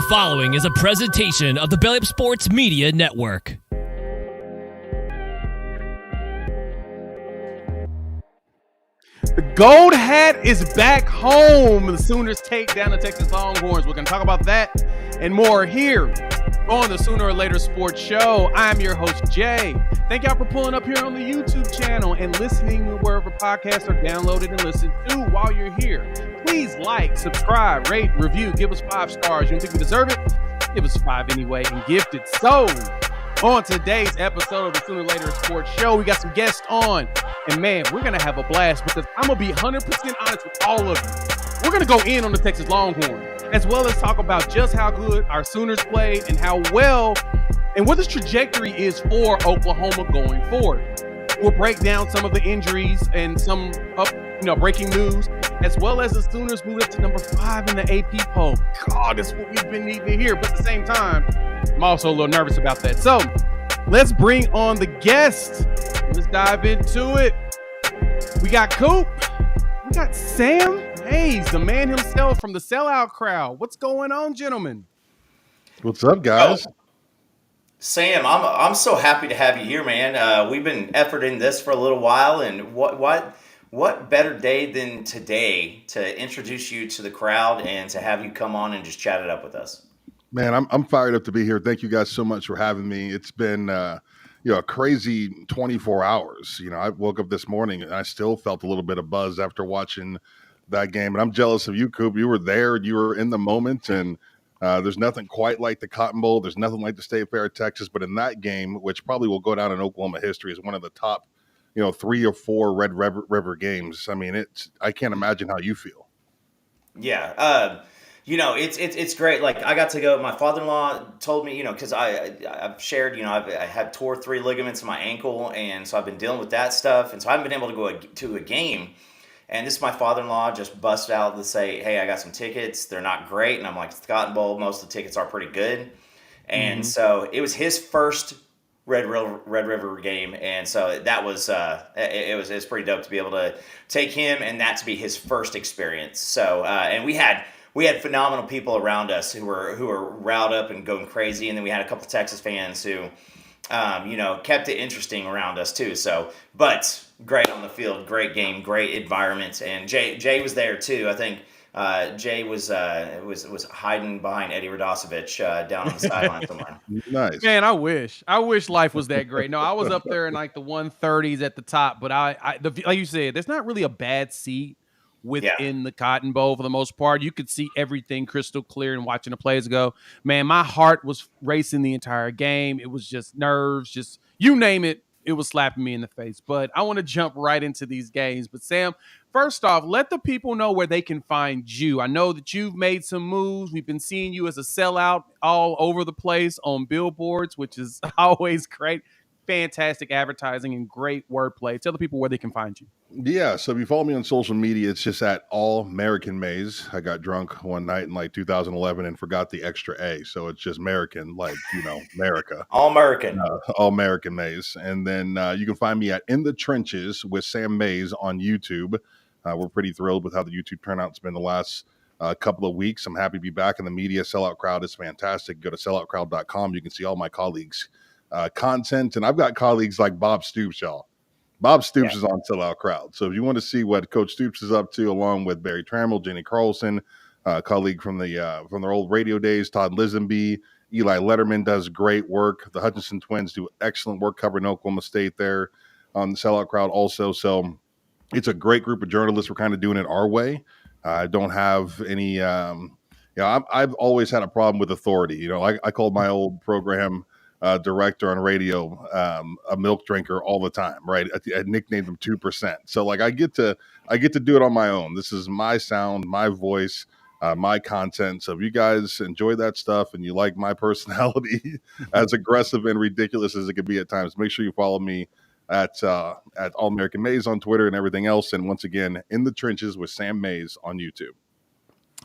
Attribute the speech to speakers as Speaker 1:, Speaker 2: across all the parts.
Speaker 1: The following is a presentation of the Belly Up Sports Media Network.
Speaker 2: The Gold Hat is back home. The Sooners take down the Texas Longhorns. We're going to talk about that and more here on the Sooner or Later Sports Show. I'm your host, Jay. Thank y'all for pulling up here on the YouTube channel and listening wherever podcasts are downloaded and listened to while you're here. Please like, subscribe, rate, review, give us 5 stars. You don't think we deserve it? Give us 5 anyway and gift it. So, on today's episode of the Sooner or Later Sports Show, we got some guests on. And man, we're going to have a blast because I'm going to be 100% honest with all of you. We're going to go in on the Texas Longhorns, as well as talk about just how good our Sooners played and how well and what this trajectory is for Oklahoma going forward. We'll break down some of the injuries and some breaking news, as well as the Sooners moved up to number 5 in the AP poll. God, that's what we've been needing to hear. But at the same time, I'm also a little nervous about that. So let's bring on the guest. Let's dive into it. We got Coop. We got Sam Mays, the man himself from the Sellout crowd. What's going on, gentlemen?
Speaker 3: What's up, guys?
Speaker 4: Sam, I'm so happy to have you here, man. We've been efforting this for a little while, and what better day than today to introduce you to the crowd and to have you come on and just chat it up with us.
Speaker 3: Man, I'm fired up to be here. Thank you guys so much for having me. It's been a crazy 24 hours. I woke up this morning and I still felt a little bit of buzz after watching that game. And I'm jealous of you, Coop. You were there, you were in the moment, and there's nothing quite like the Cotton Bowl. There's nothing like the State Fair of Texas. But in that game, which probably will go down in Oklahoma history as one of the top, 3 or 4 Red River games. I mean, I can't imagine how you feel.
Speaker 4: Yeah. It's great. Like, I got to go. My father-in-law told me, because I've shared, I had tore 3 ligaments in my ankle, and so I've been dealing with that stuff, and so I haven't been able to go to a game. And this is my father-in-law just busted out to say, hey, I got some tickets. They're not great. And I'm like, it's the Cotton Bowl. Most of the tickets are pretty good. And so it was his first Red River game. And so that was, it was pretty dope to be able to take him and that to be his first experience. So, and we had phenomenal people around us who were riled up and going crazy. And then we had a couple Texas fans who, kept it interesting around us too. So, but great on the field, great game, great environment, and Jay was there too. I think Jay was hiding behind Eddie Radosevich down on the sideline somewhere.
Speaker 3: Nice,
Speaker 2: man. I wish life was that great. No, I was up there in like the 130s at the top, but like you said, there's not really a bad seat within the Cotton Bowl for the most part. You could see everything crystal clear and watching the plays go. Man, my heart was racing the entire game. It was just nerves, just you name it. It was slapping me in the face. But I want to jump right into these games. But Sam, first off, let the people know where they can find you. I know that you've made some moves. We've been seeing you as a sellout all over the place on billboards, which is always great. Fantastic advertising and great wordplay. Tell the people where they can find you.
Speaker 3: Yeah, so if you follow me on social media, it's just at All American Mays. I got drunk one night in like 2011 and forgot the extra A, so it's just American, like America.
Speaker 4: All American.
Speaker 3: All American Mays. And then you can find me at In the Trenches with Sam Mays on YouTube. We're pretty thrilled with how the YouTube turnout's been the last couple of weeks. I'm happy to be back in the media. Sellout Crowd is fantastic. Go to selloutcrowd.com. You can see all my colleagues' content, and I've got colleagues like Bob Stoops, y'all. Bob Stoops is on Sellout Crowd. So if you want to see what Coach Stoops is up to, along with Barry Trammell, Jenny Carlson, colleague from their old radio days, Todd Lisenby, Eli Letterman does great work. The Hutchinson twins do excellent work covering Oklahoma State there on the Sellout Crowd also. So it's a great group of journalists. We're kind of doing it our way. I don't have any I've always had a problem with authority. I called my old program director on radio a milk drinker all the time, right? I nicknamed him 2%. So like I get to do it on my own. This is my sound, my voice, my content. So if you guys enjoy that stuff and you like my personality, as aggressive and ridiculous as it could be at times, make sure you follow me at All American Mays on Twitter and everything else. And once again, In the Trenches with Sam Mays on YouTube.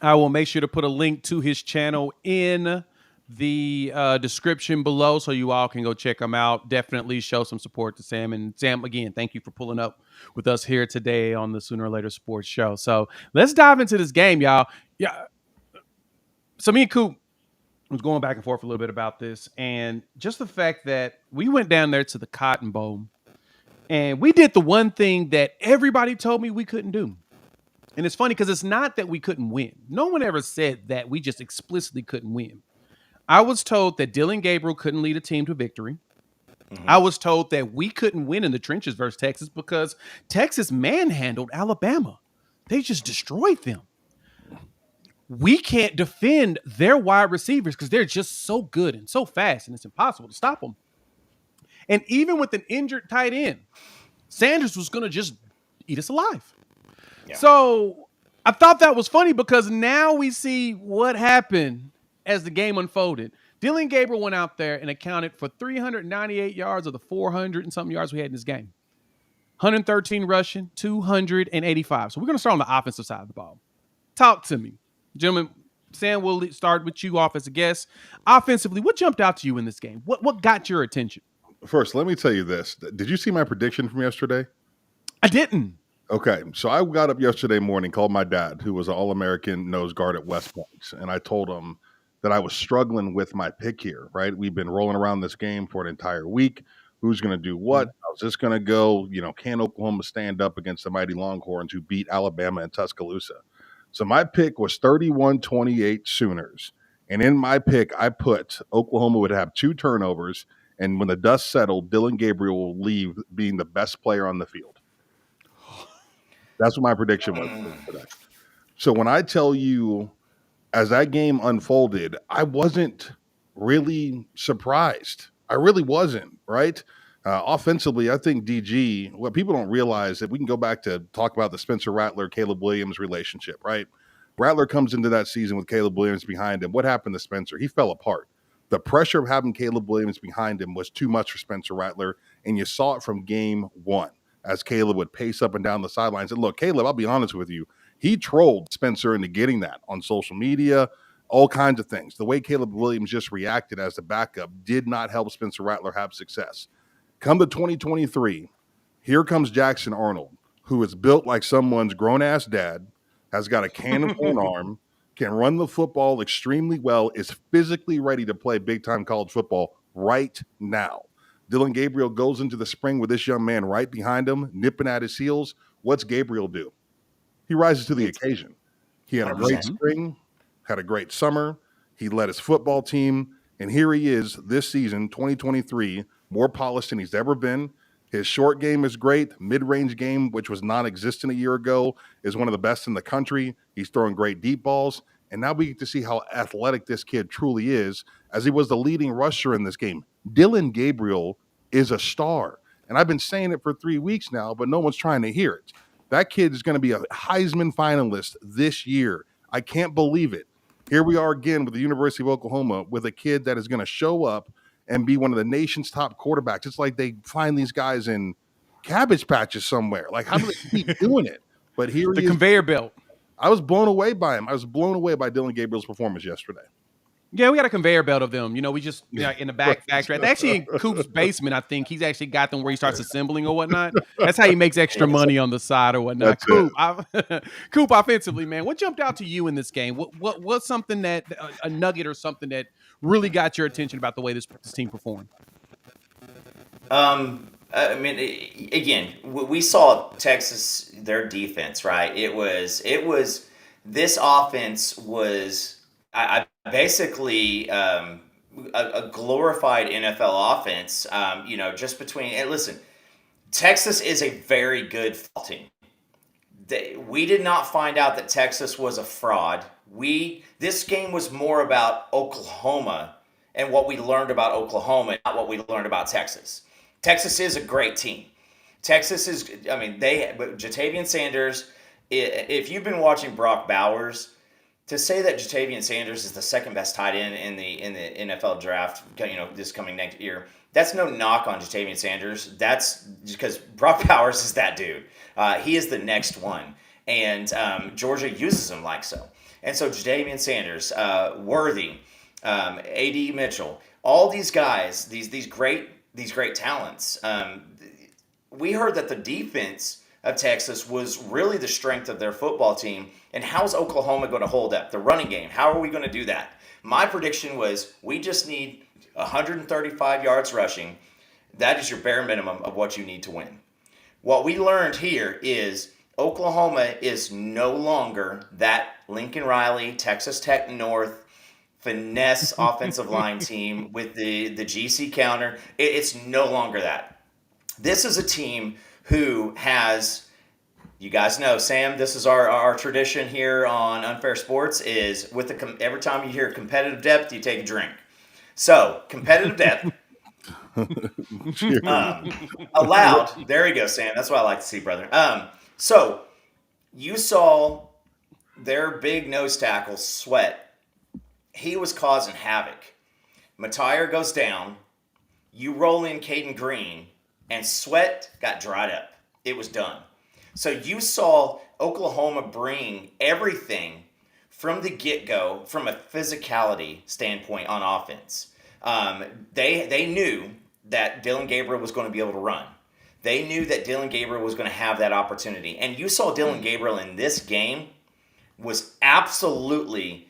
Speaker 2: I will make sure to put a link to his channel in the description below so you all can go check him out. Definitely show some support to Sam. And Sam, again, thank you for pulling up with us here today on the Sooner or Later Sports Show. So let's dive into this game, y'all. Yeah. So me and Coop, was going back and forth a little bit about this, and just the fact that we went down there to the Cotton Bowl, and we did the one thing that everybody told me we couldn't do. And it's funny because it's not that we couldn't win. No one ever said that we just explicitly couldn't win. I was told that Dylan Gabriel couldn't lead a team to victory. I was told that we couldn't win in the trenches versus Texas because Texas manhandled Alabama. They just destroyed them. We can't defend their wide receivers because they're just so good and so fast, and it's impossible to stop them. And even with an injured tight end, Sanders was going to just eat us alive. Yeah. So I thought that was funny because now we see what happened as the game unfolded. Dylan Gabriel went out there and accounted for 398 yards of the 400 and something yards we had in this game. 113 rushing, 285. So we're going to start on the offensive side of the ball. Talk to me. Gentlemen, Sam, we'll start with you off as a guest. Offensively, what jumped out to you in this game? What got your attention?
Speaker 3: First, let me tell you this. Did you see my prediction from yesterday?
Speaker 2: I didn't.
Speaker 3: Okay, so I got up yesterday morning, called my dad, who was an All-American nose guard at West Point, and I told him that I was struggling with my pick here, right? We've been rolling around this game for an entire week. Who's going to do what? How's this going to go? Can Oklahoma stand up against the mighty Longhorns who beat Alabama and Tuscaloosa? So my pick was 31-28 Sooners. And in my pick, I put Oklahoma would have 2 turnovers, and when the dust settled, Dylan Gabriel will leave being the best player on the field. That's what my prediction was today. So when I tell you, as that game unfolded, I wasn't really surprised. I really wasn't, right? Offensively, I think DG, what people don't realize that we can go back to talk about the Spencer Rattler, Caleb Williams relationship, right? Rattler comes into that season with Caleb Williams behind him. What happened to Spencer? He fell apart. The pressure of having Caleb Williams behind him was too much for Spencer Rattler, and you saw it from game one as Caleb would pace up and down the sidelines. And look, Caleb, I'll be honest with you, he trolled Spencer into getting that on social media, all kinds of things. The way Caleb Williams just reacted as the backup did not help Spencer Rattler have success. Come to 2023, here comes Jackson Arnold, who is built like someone's grown-ass dad, has got a cannon for an arm, can run the football extremely well, is physically ready to play big-time college football right now. Dylan Gabriel goes into the spring with this young man right behind him, nipping at his heels. What's Gabriel do? He rises to the occasion. He had a great spring, had a great summer. He led his football team, and here he is this season, 2023, more polished than he's ever been. His short game is great. Mid-range game, which was non-existent a year ago, is one of the best in the country. He's throwing great deep balls. And now we get to see how athletic this kid truly is, as he was the leading rusher in this game. Dylan Gabriel is a star. And I've been saying it for 3 weeks now, but no one's trying to hear it. That kid is going to be a Heisman finalist this year. I can't believe it. Here we are again with the University of Oklahoma with a kid that is going to show up and be one of the nation's top quarterbacks. It's like they find these guys in Cabbage Patches somewhere. Like, how do they keep doing it? But here he is.
Speaker 2: The conveyor belt.
Speaker 3: I was blown away by him. I was blown away by Dylan Gabriel's performance yesterday.
Speaker 2: Yeah, we got a conveyor belt of them. We just in the back factory. Actually, in Coop's basement, I think he's actually got them where he starts assembling or whatnot. That's how he makes extra money on the side or whatnot. Coop, offensively, man, what jumped out to you in this game? What's something that a nugget or something that really got your attention about the way this team performed?
Speaker 4: I mean, again, we saw Texas, their defense, right? It was this offense was I basically a glorified NFL offense. Just between and listen, Texas is a very good football team. We did not find out that Texas was a fraud. This game was more about Oklahoma and what we learned about Oklahoma, not what we learned about Texas. Texas is a great team. Texas is, Jatavian Sanders, if you've been watching Brock Bowers, to say that Jatavian Sanders is the second best tight end in the NFL draft, this coming next year, that's no knock on Jatavian Sanders. That's because Brock Bowers is that dude. He is the next one. And Georgia uses him like so. And so Jatavian Sanders, Worthy, A.D. Mitchell, all these guys, these great talents. We heard that the defense, of Texas was really the strength of their football team. And how's Oklahoma going to hold up? The running game, how are we going to do that? My prediction was we just need 135 yards rushing. That is your bare minimum of what you need to win. What we learned here is Oklahoma is no longer that Lincoln Riley, Texas Tech North, finesse offensive line team with the GC counter. It's no longer that. This is a team who has, you guys know, Sam, this is our tradition here on Unfair Sports is with every time you hear competitive depth, you take a drink. So, competitive depth. Allowed. There you go, Sam. That's what I like to see, brother. So, you saw their big nose tackle, Sweat. He was causing havoc. Matire goes down. You roll in Caden Green, and Sweat got dried up. It was done. So you saw Oklahoma bring everything from the get-go, from a physicality standpoint on offense. They knew that Dylan Gabriel was going to be able to run. They knew that Dylan Gabriel was going to have that opportunity. And you saw Dylan Gabriel in this game was absolutely...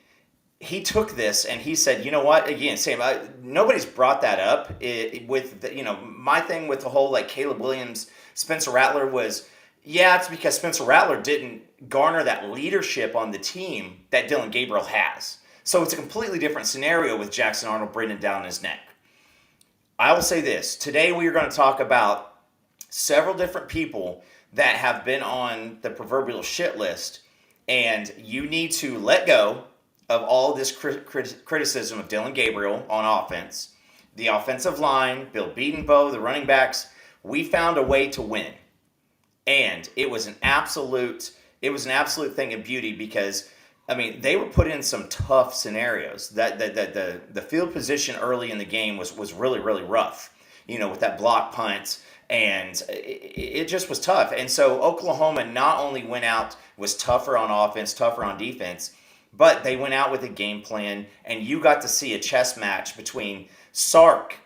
Speaker 4: He took this and he said, you know what? Again, Sam, nobody's brought that up. My thing with the whole like Caleb Williams, Spencer Rattler was, yeah, it's because Spencer Rattler didn't garner that leadership on the team that Dylan Gabriel has. So it's a completely different scenario with Jackson Arnold breathing down his neck. I will say this. Today we are going to talk about several different people that have been on the proverbial shit list, and you need to let go of all this criticism of Dylan Gabriel on offense, the offensive line, Bill Bedenbaugh, the running backs. We found a way to win, and it was an absolute thing of beauty because, I mean, they were put in some tough scenarios. That the field position early in the game was really, really rough. With that block punt, and it just was tough. And so Oklahoma not only went out, was tougher on offense, tougher on defense, but they went out with a game plan, and you got to see a chess match between Sark,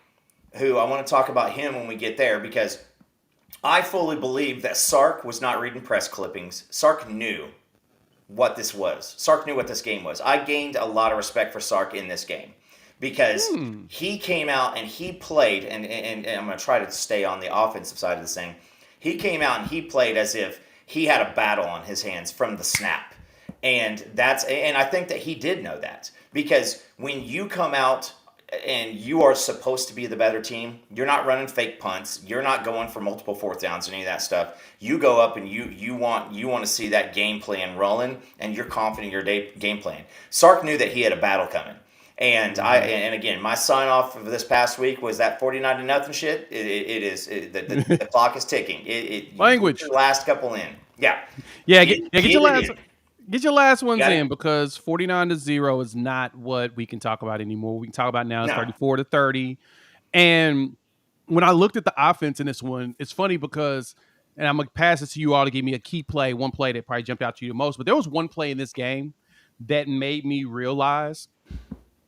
Speaker 4: who I want to talk about him when we get there, because I fully believe that Sark was not reading press clippings. Sark knew what this was. Sark knew what this game was. I gained a lot of respect for Sark in this game because he came out and he played, and I'm going to try to stay on the offensive side of this thing. He came out and he played as if he had a battle on his hands from the snap. And I think that he did know that, because when you come out and you are supposed to be the better team, you're not running fake punts, you're not going for multiple fourth downs and any of that stuff. You go up and you want to see that game plan rolling, and you're confident in your game plan. Sark knew that he had a battle coming. And again, my sign off of this past week was that 49-0 shit. The clock is ticking.
Speaker 2: Language.
Speaker 4: The last couple in. Yeah.
Speaker 2: Get your last ones in, because 49-0 is not what we can talk about anymore. We can talk about now is 34-30. And when I looked at the offense in this one, it's funny because, and I'm going to pass it to you all to give me a key play, one play that probably jumped out to you the most, but there was one play in this game that made me realize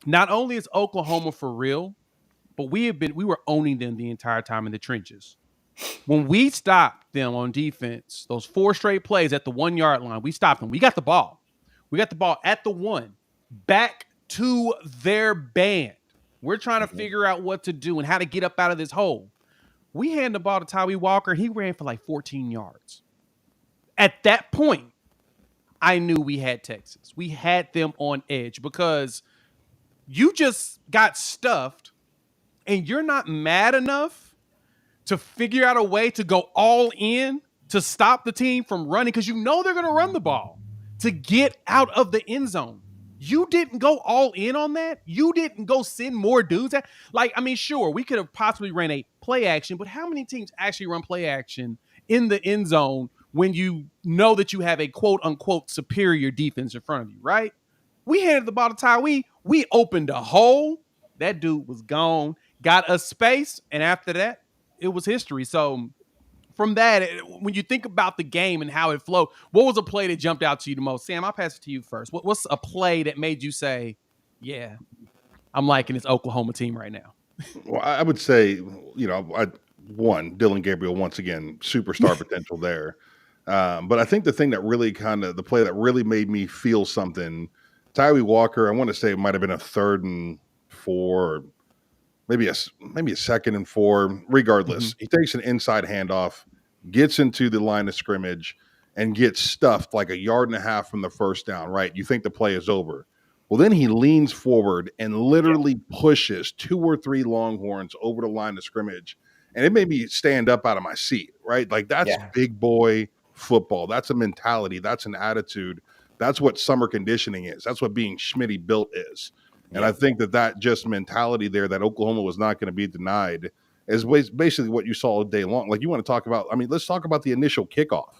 Speaker 2: not only is Oklahoma for real, but we were owning them the entire time in the trenches. When we stopped them on defense, those 4 straight plays at the 1 yard line, we stopped them. We got the ball. We got the ball at the 1, back to their band. We're trying to figure out what to do and how to get up out of this hole. We handed the ball to Tyree Walker. He ran for like 14 yards. At that point, I knew we had Texas. We had them on edge, because you just got stuffed and you're not mad enough to figure out a way to go all in to stop the team from running, because you know they're going to run the ball to get out of the end zone. You didn't go all in on that. You didn't go send more dudes. Sure, we could have possibly ran a play action, but how many teams actually run play action in the end zone when you know that you have a quote-unquote superior defense in front of you, right? We handed the ball to Tyree. We opened a hole. That dude was gone. Got a space, and after that, it was history. So from that, when you think about the game and how it flowed, what was a play that jumped out to you the most? Sam, I'll pass it to you first. What's a play that made you say, yeah, I'm liking this Oklahoma team right now?
Speaker 3: Well, I would say, Dylan Gabriel, once again, superstar potential there. But I think the thing that really the play that really made me feel something, Tyree Walker, I want to say it might have been a 3rd and 4, or maybe a 2nd and 4. Regardless, he takes an inside handoff, gets into the line of scrimmage, and gets stuffed like a yard and a half from the first down. Right, you think the play is over. Well, then he leans forward and literally pushes 2 or 3 Longhorns over the line of scrimmage, and it made me stand up out of my seat. Right, like that's
Speaker 4: Yeah.
Speaker 3: big boy football. That's a mentality. That's an attitude. That's what summer conditioning is. That's what being Schmitty built is. And I think that just mentality there, that Oklahoma was not going to be denied, is basically what you saw all day long. Like, you want to talk about, I mean, let's talk about the initial kickoff.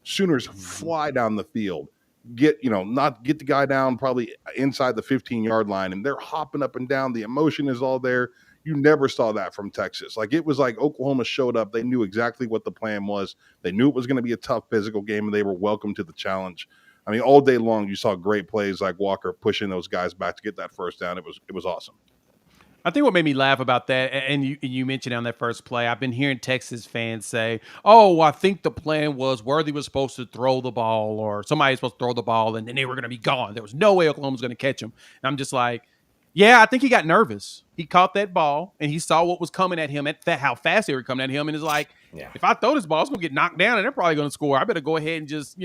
Speaker 3: Sooners fly down the field, get the guy down probably inside the 15-yard line, and they're hopping up and down. The emotion is all there. You never saw that from Texas. Like, it was like Oklahoma showed up. They knew exactly what the plan was. They knew it was going to be a tough physical game, and they were welcome to the challenge. I mean, all day long, you saw great plays like Walker pushing those guys back to get that first down. It was awesome.
Speaker 2: I think what made me laugh about that, and you mentioned on that first play, I've been hearing Texas fans say, "Oh, I think the plan was Worthy was supposed to throw the ball, or somebody was supposed to throw the ball, and then they were going to be gone. There was no way Oklahoma was going to catch him." And I'm just like, yeah, I think he got nervous. He caught that ball, and he saw what was coming at him, how fast they were coming at him, and is like, if I throw this ball, it's going to get knocked down, and they're probably going to score. I better go ahead and just,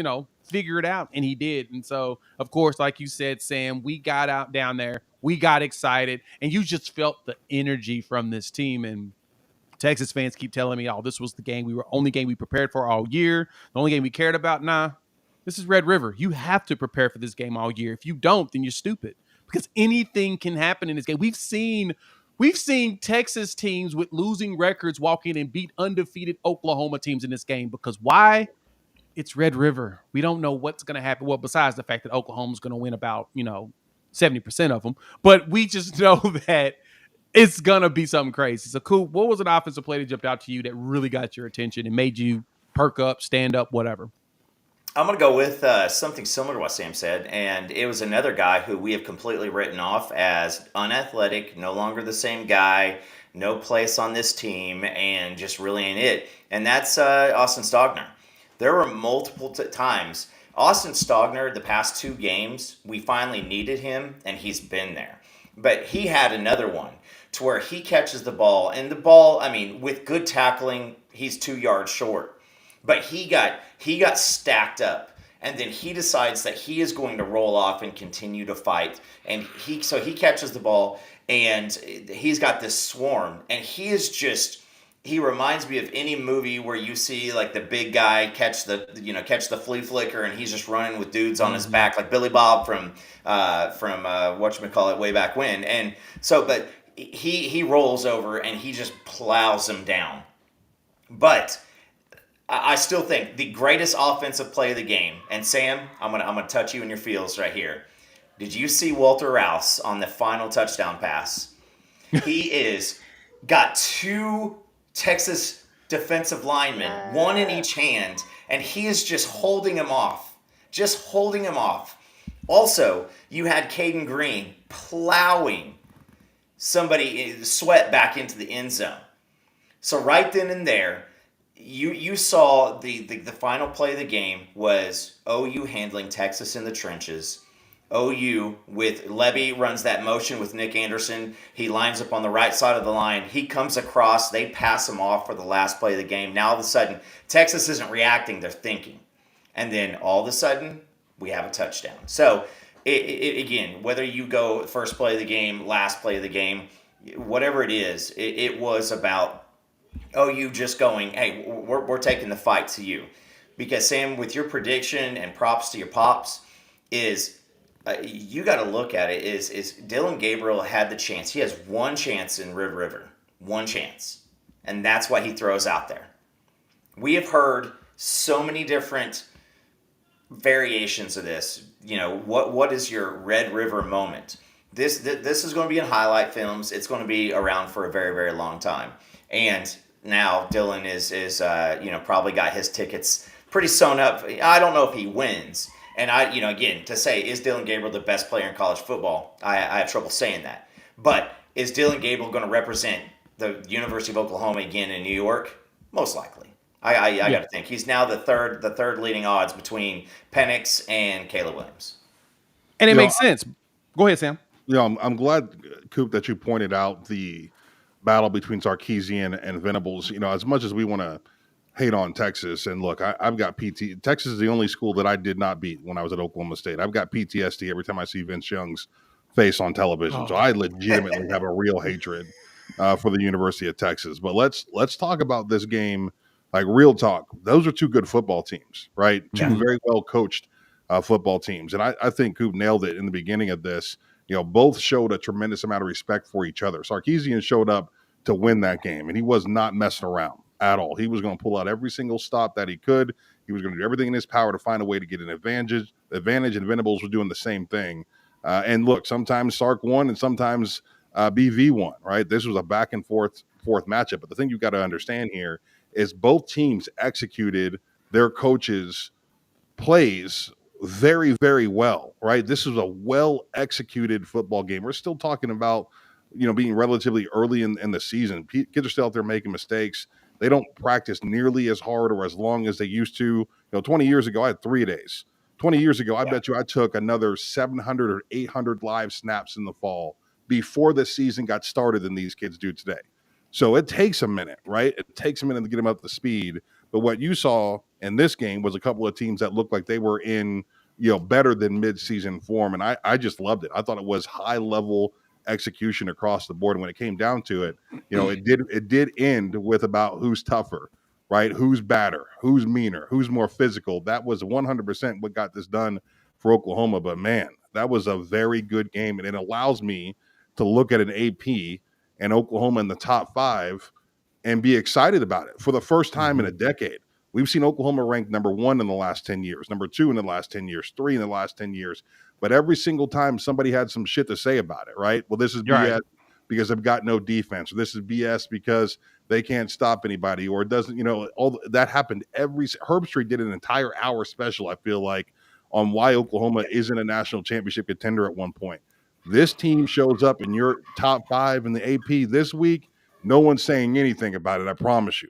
Speaker 2: figure it out. And he did. And so, of course, like you said, Sam, we got out down there. We got excited, and you just felt the energy from this team. And Texas fans keep telling me, "Oh, this was the only game we prepared for all year. The only game we cared about." Nah, this is Red River. You have to prepare for this game all year. If you don't, then you're stupid, because anything can happen in this game. We've seen Texas teams with losing records walk in and beat undefeated Oklahoma teams in this game. Because why? It's Red River. We don't know what's going to happen. Well, besides the fact that Oklahoma's going to win about, 70% of them. But we just know that it's going to be something crazy. So, Coop, what was an offensive play that jumped out to you that really got your attention and made you perk up, stand up, whatever?
Speaker 4: I'm going to go with something similar to what Sam said, and it was another guy who we have completely written off as unathletic, no longer the same guy, no place on this team, and just really ain't it. And that's Austin Stogner. There were multiple times. Austin Stogner, the past 2 games, we finally needed him, and he's been there. But he had another one to where he catches the ball, and the ball, I mean, with good tackling, he's 2 yards short. But he got stacked up, and then he decides that he is going to roll off and continue to fight. And he catches the ball, and he's got this swarm, and he reminds me of any movie where you see like the big guy catch the flea flicker, and he's just running with dudes on his back, like Billy Bob from whatchamacallit way back when. And so, but he rolls over and he just plows him down. But I still think the greatest offensive play of the game, and Sam, I'm gonna touch you in your feels right here. Did you see Walter Rouse on the final touchdown pass? He got 2 Texas defensive linemen, one in each hand, and he is just holding him off. Also, you had Caden Green plowing somebody, Sweat, back into the end zone. So right then and there, you saw the final play of the game was OU handling Texas in the trenches. OU with Levy runs that motion with Nick Anderson. He lines up on the right side of the line. He comes across. They pass him off for the last play of the game. Now all of a sudden, Texas isn't reacting. They're thinking. And then all of a sudden, we have a touchdown. So, again, whether you go first play of the game, last play of the game, whatever it is, it was about OU just going, hey, we're taking the fight to you. Because, Sam, with your prediction and props to your pops, you got to look at it, is Dylan Gabriel had the chance. He has one chance in Red River. One chance. And that's what he throws out there. We have heard so many different variations of this. What is your Red River moment? This is going to be in highlight films. It's going to be around for a very, very long time. And now Dylan is probably got his tickets pretty sewn up. I don't know if he wins. And again, to say, is Dylan Gabriel the best player in college football? I have trouble saying that. But is Dylan Gabriel going to represent the University of Oklahoma again in New York? Most likely. I
Speaker 2: Yeah.
Speaker 4: got to think he's now the third leading odds between Penix and Caleb Williams.
Speaker 2: And it
Speaker 3: You know,
Speaker 2: makes sense. Go ahead, Sam.
Speaker 3: I'm glad, Coop, that you pointed out the battle between Sarkisian and Venables. As much as we want to hate on Texas, and look, I've got PT. Texas is the only school that I did not beat when I was at Oklahoma State. I've got PTSD every time I see Vince Young's face on television. So I legitimately have a real hatred for the University of Texas. But let's talk about this game, like real talk. Those are two good football teams, right?
Speaker 4: Yeah.
Speaker 3: Two very well coached football teams, and I think Coop nailed it in the beginning of this. Both showed a tremendous amount of respect for each other. Sarkisian showed up to win that game, and he was not messing around at all. He was going to pull out every single stop that he could. He was going to do everything in his power to find a way to get an advantage, and Venables was doing the same thing. And look, sometimes Sark won and sometimes BV won, right? This was a back and forth matchup. But the thing you've got to understand here is both teams executed their coaches' plays very, very well, right? This is a well executed football game. We're still talking about, being relatively early in the season. Kids are still out there making mistakes. They don't practice nearly as hard or as long as they used to. 20 years ago, I had 3 days. 20 years ago, I bet you I took another 700 or 800 live snaps in the fall before the season got started than these kids do today. So it takes a minute, right? It takes a minute to get them up to speed. But what you saw in this game was a couple of teams that looked like they were in, better than midseason form. And I just loved it. I thought it was high level execution across the board. And when it came down to it, it did end with about who's tougher, right? Who's badder, who's meaner, who's more physical. That was 100% what got this done for Oklahoma. But man, that was a very good game. And it allows me to look at an AP and Oklahoma in the top 5 and be excited about it for the first time in a decade. We've seen Oklahoma ranked number 1 in the last 10 years, number 2 in the last 10 years, 3 in the last 10 years. But every single time somebody had some shit to say about it, right? Well, this is BS because they've got no defense, or this is BS because they can't stop anybody, or it doesn't, all that happened. Herbstreit did an entire hour special, I feel like, on why Oklahoma isn't a national championship contender at one point. This team shows up in your top 5 in the AP this week. No one's saying anything about it. I promise you.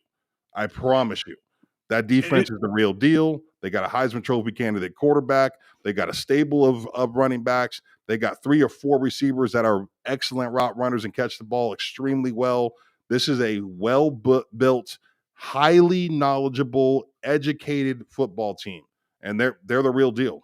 Speaker 3: That defense is the real deal. They got a Heisman Trophy candidate quarterback. They got a stable of running backs. They got 3 or 4 receivers that are excellent route runners and catch the ball extremely well. This is a well-built, highly knowledgeable, educated football team, and they're the real deal.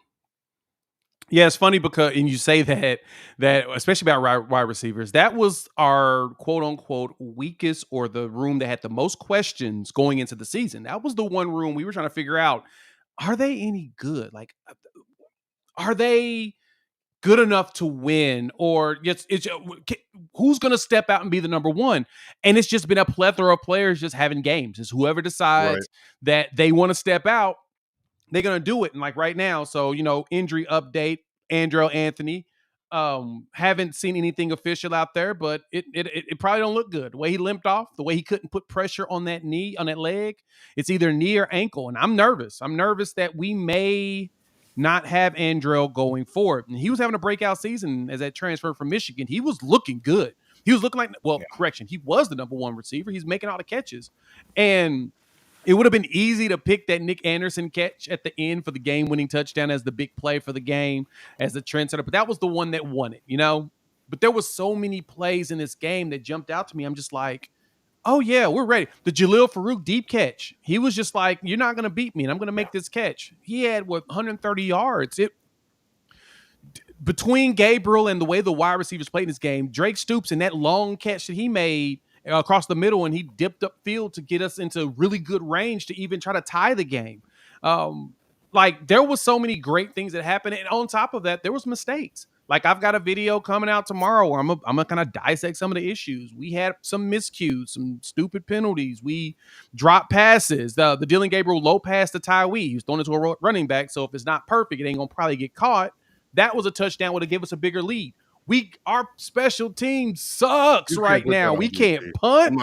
Speaker 2: Yeah, it's funny because, and you say that especially about wide receivers, that was our quote unquote weakest, or the room that had the most questions going into the season. That was the one room we were trying to figure out: are they any good? Like, are they good enough to win, or who's going to step out and be the number one? And it's just been a plethora of players just having games. It's whoever decides that they want to step out, they're going to do it. And like right now, so, injury update, Andrell Anthony, haven't seen anything official out there, but it probably don't look good. The way he limped off, the way he couldn't put pressure on that knee, on that leg, it's either knee or ankle. And I'm nervous. I'm nervous that we may not have Andrell going forward. And he was having a breakout season as that transfer from Michigan. He was looking good. He was looking like, correction, he was the number 1 receiver. He's making all the catches. And it would have been easy to pick that Nick Anderson catch at the end for the game-winning touchdown as the big play for the game, as the trendsetter. But that was the one that won it, But there was so many plays in this game that jumped out to me. I'm just like, oh, yeah, we're ready. The Jalil Farouk deep catch. He was just like, you're not going to beat me, and I'm going to make this catch. He had, 130 yards. Between Gabriel and the way the wide receivers played in this game, Drake Stoops and that long catch that he made across the middle, and he dipped up field to get us into really good range to even try to tie the game. There was so many great things that happened. And on top of that, there was mistakes. Like, I've got a video coming out tomorrow where I'm gonna kind of dissect some of the issues. We had some miscues, some stupid penalties. We dropped passes. The Dylan Gabriel low pass to Tyree. He was throwing it to a running back. So if it's not perfect, it ain't gonna probably get caught. That was a touchdown, would have given us a bigger lead. Our special team sucks right now. We can't punt.
Speaker 3: I'm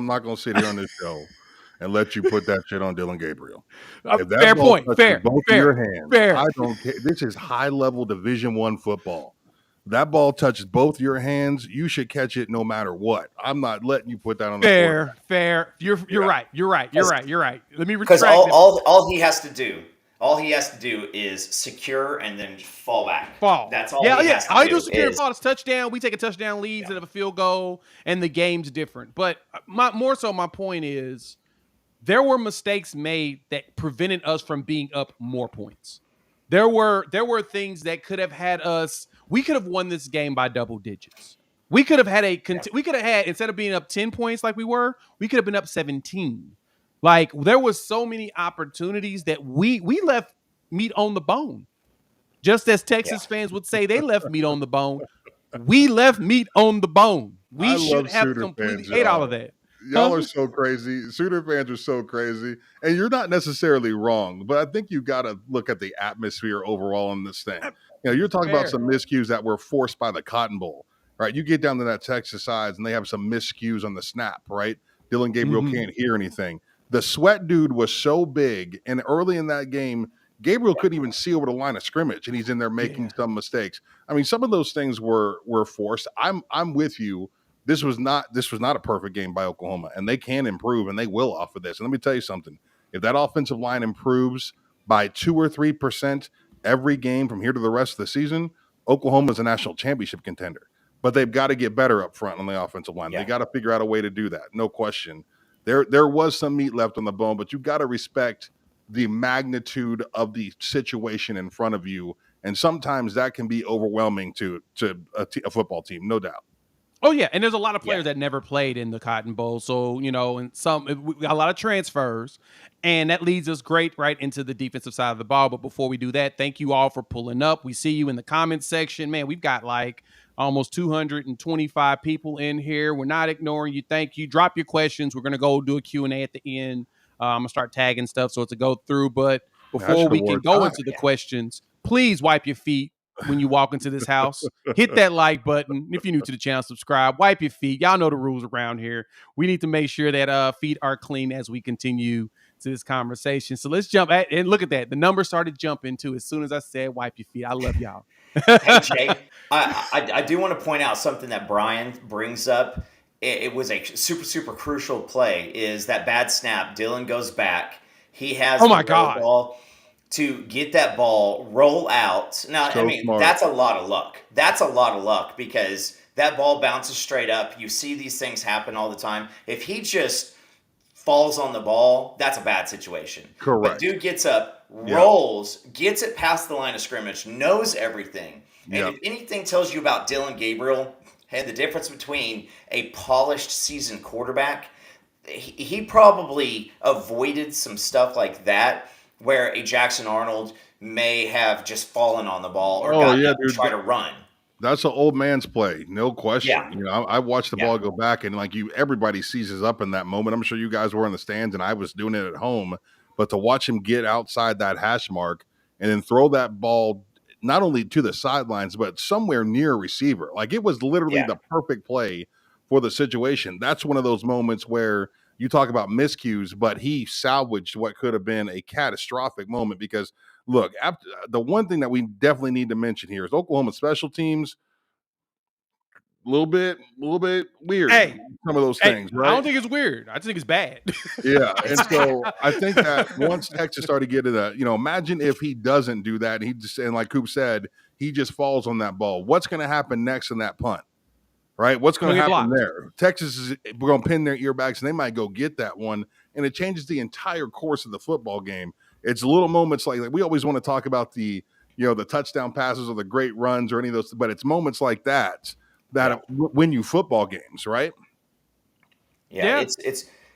Speaker 3: not gonna sit here on this show and let you put that shit on Dylan Gabriel.
Speaker 2: Fair point. Fair.
Speaker 3: Both of your hands. Fair. I don't care. This is high level Division I football. That ball touches both your hands. You should catch it no matter what. I'm not letting you put that on the quarterback.
Speaker 2: Fair. You're right. You're right. Let me
Speaker 4: Because
Speaker 2: retract it.
Speaker 4: all he has to do is secure and then fall back.
Speaker 2: Fall.
Speaker 4: That's all he has to
Speaker 2: all
Speaker 4: do.
Speaker 2: He secure and fall is touchdown. We take a touchdown lead instead of a field goal, and the game's different. But my point is, there were mistakes made that prevented us from being up more points. There were things that could have had us. We could have won this game by double digits. We could have had instead of being up 10 points like we were, we could have been up 17. Like, there was so many opportunities that we left meat on the bone. Just as Texas fans would say, they left meat on the bone. We left meat on the bone. We should have completely ate all of that.
Speaker 3: Y'all are so crazy. Sooner fans are so crazy. And you're not necessarily wrong, but I think you got to look at the atmosphere overall in this thing. You're talking about some miscues that were forced by the Cotton Bowl, right? You get down to that Texas side and they have some miscues on the snap, right? Dylan Gabriel can't hear anything. The sweat dude was so big, and early in that game, Gabriel couldn't even see over the line of scrimmage, and he's in there making some mistakes. I mean, some of those things were forced. I'm with you. This was not a perfect game by Oklahoma, and they can improve, and they will off of this. And let me tell you something: if that offensive line improves by 2 or 3% every game from here to the rest of the season, Oklahoma's a national championship contender. But they've got to get better up front on the offensive line. They got to figure out a way to do that. No question. There was some meat left on the bone, but you got to respect the magnitude of the situation in front of you, and sometimes that can be overwhelming to a football team, no doubt.
Speaker 2: Oh yeah, and there's a lot of players that never played in the Cotton Bowl, so and we got a lot of transfers, and that leads us right into the defensive side of the ball. But before we do that, thank you all for pulling up. We see you in the comments section, man. We've got like almost 225 people in here. We're not ignoring you. Thank you. Drop your questions. We're gonna go do a Q&A at the end. I'm gonna start tagging stuff so it's a go through. But before we can go into the questions, please wipe your feet when you walk into this house. Hit that like button. If you're new to the channel, subscribe. Wipe your feet. Y'all know the rules around here. We need to make sure that feet are clean as we continue to this conversation. So let's jump at, and look at that. The number started jumping too as soon as I said wipe your feet. I love y'all.
Speaker 4: Hey Jay, I do want to point out something that Brian brings up. It was a super crucial play. Is that bad snap? Dylan goes back. He has
Speaker 2: the
Speaker 4: ball to get that ball roll out. Now,
Speaker 3: so smart.
Speaker 4: That's a lot of luck. That's a lot of luck because that ball bounces straight up. You see these things happen all the time. If he just falls on the ball, that's a bad situation.
Speaker 3: Correct.
Speaker 4: But dude gets up, rolls, gets it past the line of scrimmage, knows everything. And if anything tells you about Dylan Gabriel and the difference between a polished seasoned quarterback, he probably avoided some stuff like that where a Jackson Arnold may have just fallen on the ball or try to run.
Speaker 3: That's an old man's play, no question.
Speaker 4: Yeah.
Speaker 3: I watched the ball go back, and everybody seizes up in that moment. I'm sure you guys were in the stands, and I was doing it at home. But to watch him get outside that hash mark and then throw that ball not only to the sidelines, but somewhere near a receiver, like it was literally the perfect play for the situation. That's one of those moments where you talk about miscues, but he salvaged what could have been a catastrophic moment because, look, the one thing that we definitely need to mention here is Oklahoma special teams, a little bit weird.
Speaker 2: Hey,
Speaker 3: some of those things, right?
Speaker 2: I don't think it's weird. I just think it's bad.
Speaker 3: Yeah, and so I think that once Texas started getting that, imagine if he doesn't do that, and like Coop said, he just falls on that ball. What's going to happen next in that punt? Right? What's going to happen there? Texas is going to pin their earbacks, and they might go get that one, and it changes the entire course of the football game. It's little moments like we always want to talk about the touchdown passes or the great runs or any of those, but it's moments like that win you football games, right?
Speaker 4: Yeah.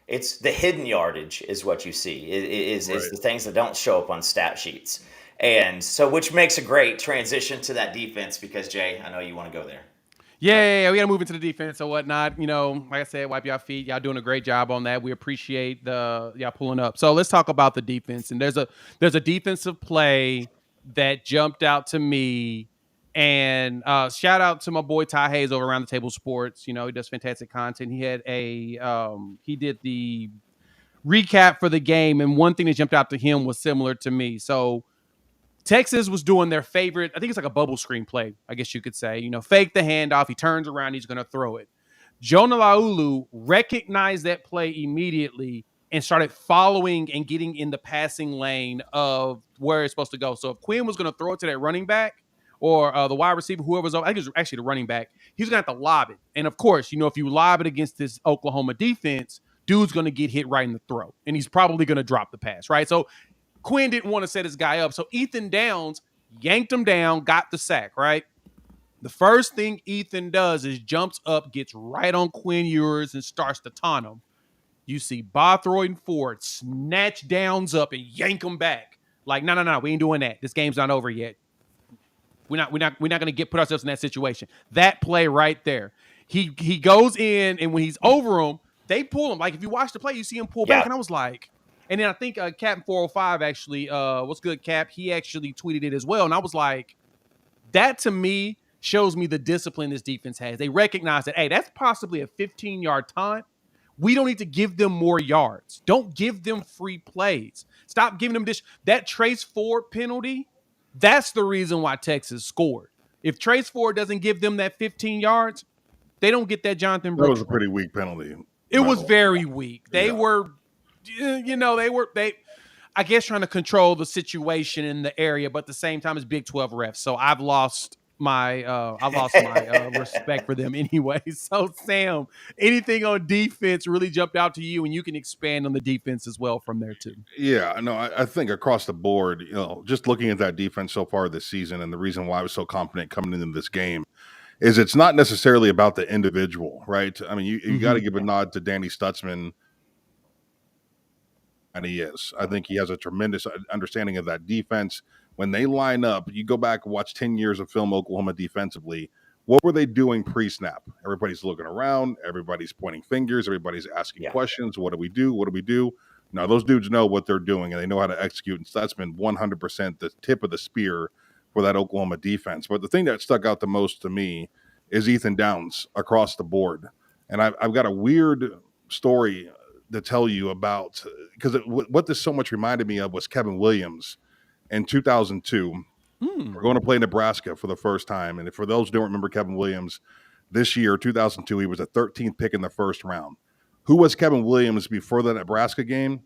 Speaker 4: It's the hidden yardage is what you see. It's the things that don't show up on stat sheets, and so which makes a great transition to that defense because Jay, I know you want to go there.
Speaker 2: Yeah, we got to move into the defense or whatnot. Like I said, wipe your feet. Y'all doing a great job on that. We appreciate y'all pulling up. So let's talk about the defense. And there's a defensive play that jumped out to me. And shout out to my boy Ty Hayes over Around the Table Sports. He does fantastic content. He had he did the recap for the game, and one thing that jumped out to him was similar to me. So Texas was doing their favorite, I think it's like a bubble screen play, I guess you could say. Fake the handoff. He turns around, he's going to throw it. Jonah Laulu recognized that play immediately and started following and getting in the passing lane of where it's supposed to go. So if Quinn was going to throw it to that running back or the wide receiver, whoever's over, I think it was actually the running back, he's going to have to lob it. And of course, if you lob it against this Oklahoma defense, dude's going to get hit right in the throat. And he's probably going to drop the pass, right? So Quinn didn't want to set his guy up. So Ethan Downs yanked him down, got the sack, right? The first thing Ethan does is jumps up, gets right on Quinn Ewers, and starts to taunt him. You see Bothroyd and Ford snatch Downs up and yank him back. Like, no, we ain't doing that. This game's not over yet. We're not going to put ourselves in that situation. That play right there. He goes in, and when he's over him, they pull him. Like, if you watch the play, you see him pull back, and I was like, and then I think Captain 405 actually, what's good, Cap? He actually tweeted it as well, and I was like, that to me shows me the discipline this defense has. They recognize that, hey, that's possibly a 15-yard taunt. We don't need to give them more yards. Don't give them free plays. Stop giving them this. That Trace Ford penalty, that's the reason why Texas scored. If Trace Ford doesn't give them that 15 yards, they don't get that Jonathan Brooks.
Speaker 3: That was a pretty weak penalty.
Speaker 2: It was very weak. They were, I guess, trying to control the situation in the area, but at the same time, it's Big 12 refs. So I've lost my respect for them anyway. So Sam, anything on defense really jumped out to you, and you can expand on the defense as well from there too.
Speaker 3: Yeah, no, I think across the board, just looking at that defense so far this season, and the reason why I was so confident coming into this game is it's not necessarily about the individual, right? I mean, you got to give a nod to Danny Stutzman. And he is. I think he has a tremendous understanding of that defense. When they line up, you go back and watch 10 years of film Oklahoma defensively. What were they doing pre-snap? Everybody's looking around. Everybody's pointing fingers. Everybody's asking questions. What do we do? What do we do? Now, those dudes know what they're doing, and they know how to execute. And Stutzman, 100% the tip of the spear for that Oklahoma defense. But the thing that stuck out the most to me is Ethan Downs across the board. And I've got a weird story to tell you about, because what this so much reminded me of was Kevin Williams in 2002. We're going to play Nebraska for the first time. And for those who don't remember Kevin Williams, this year, 2002, he was a 13th pick in the first round. Who was Kevin Williams before the Nebraska game?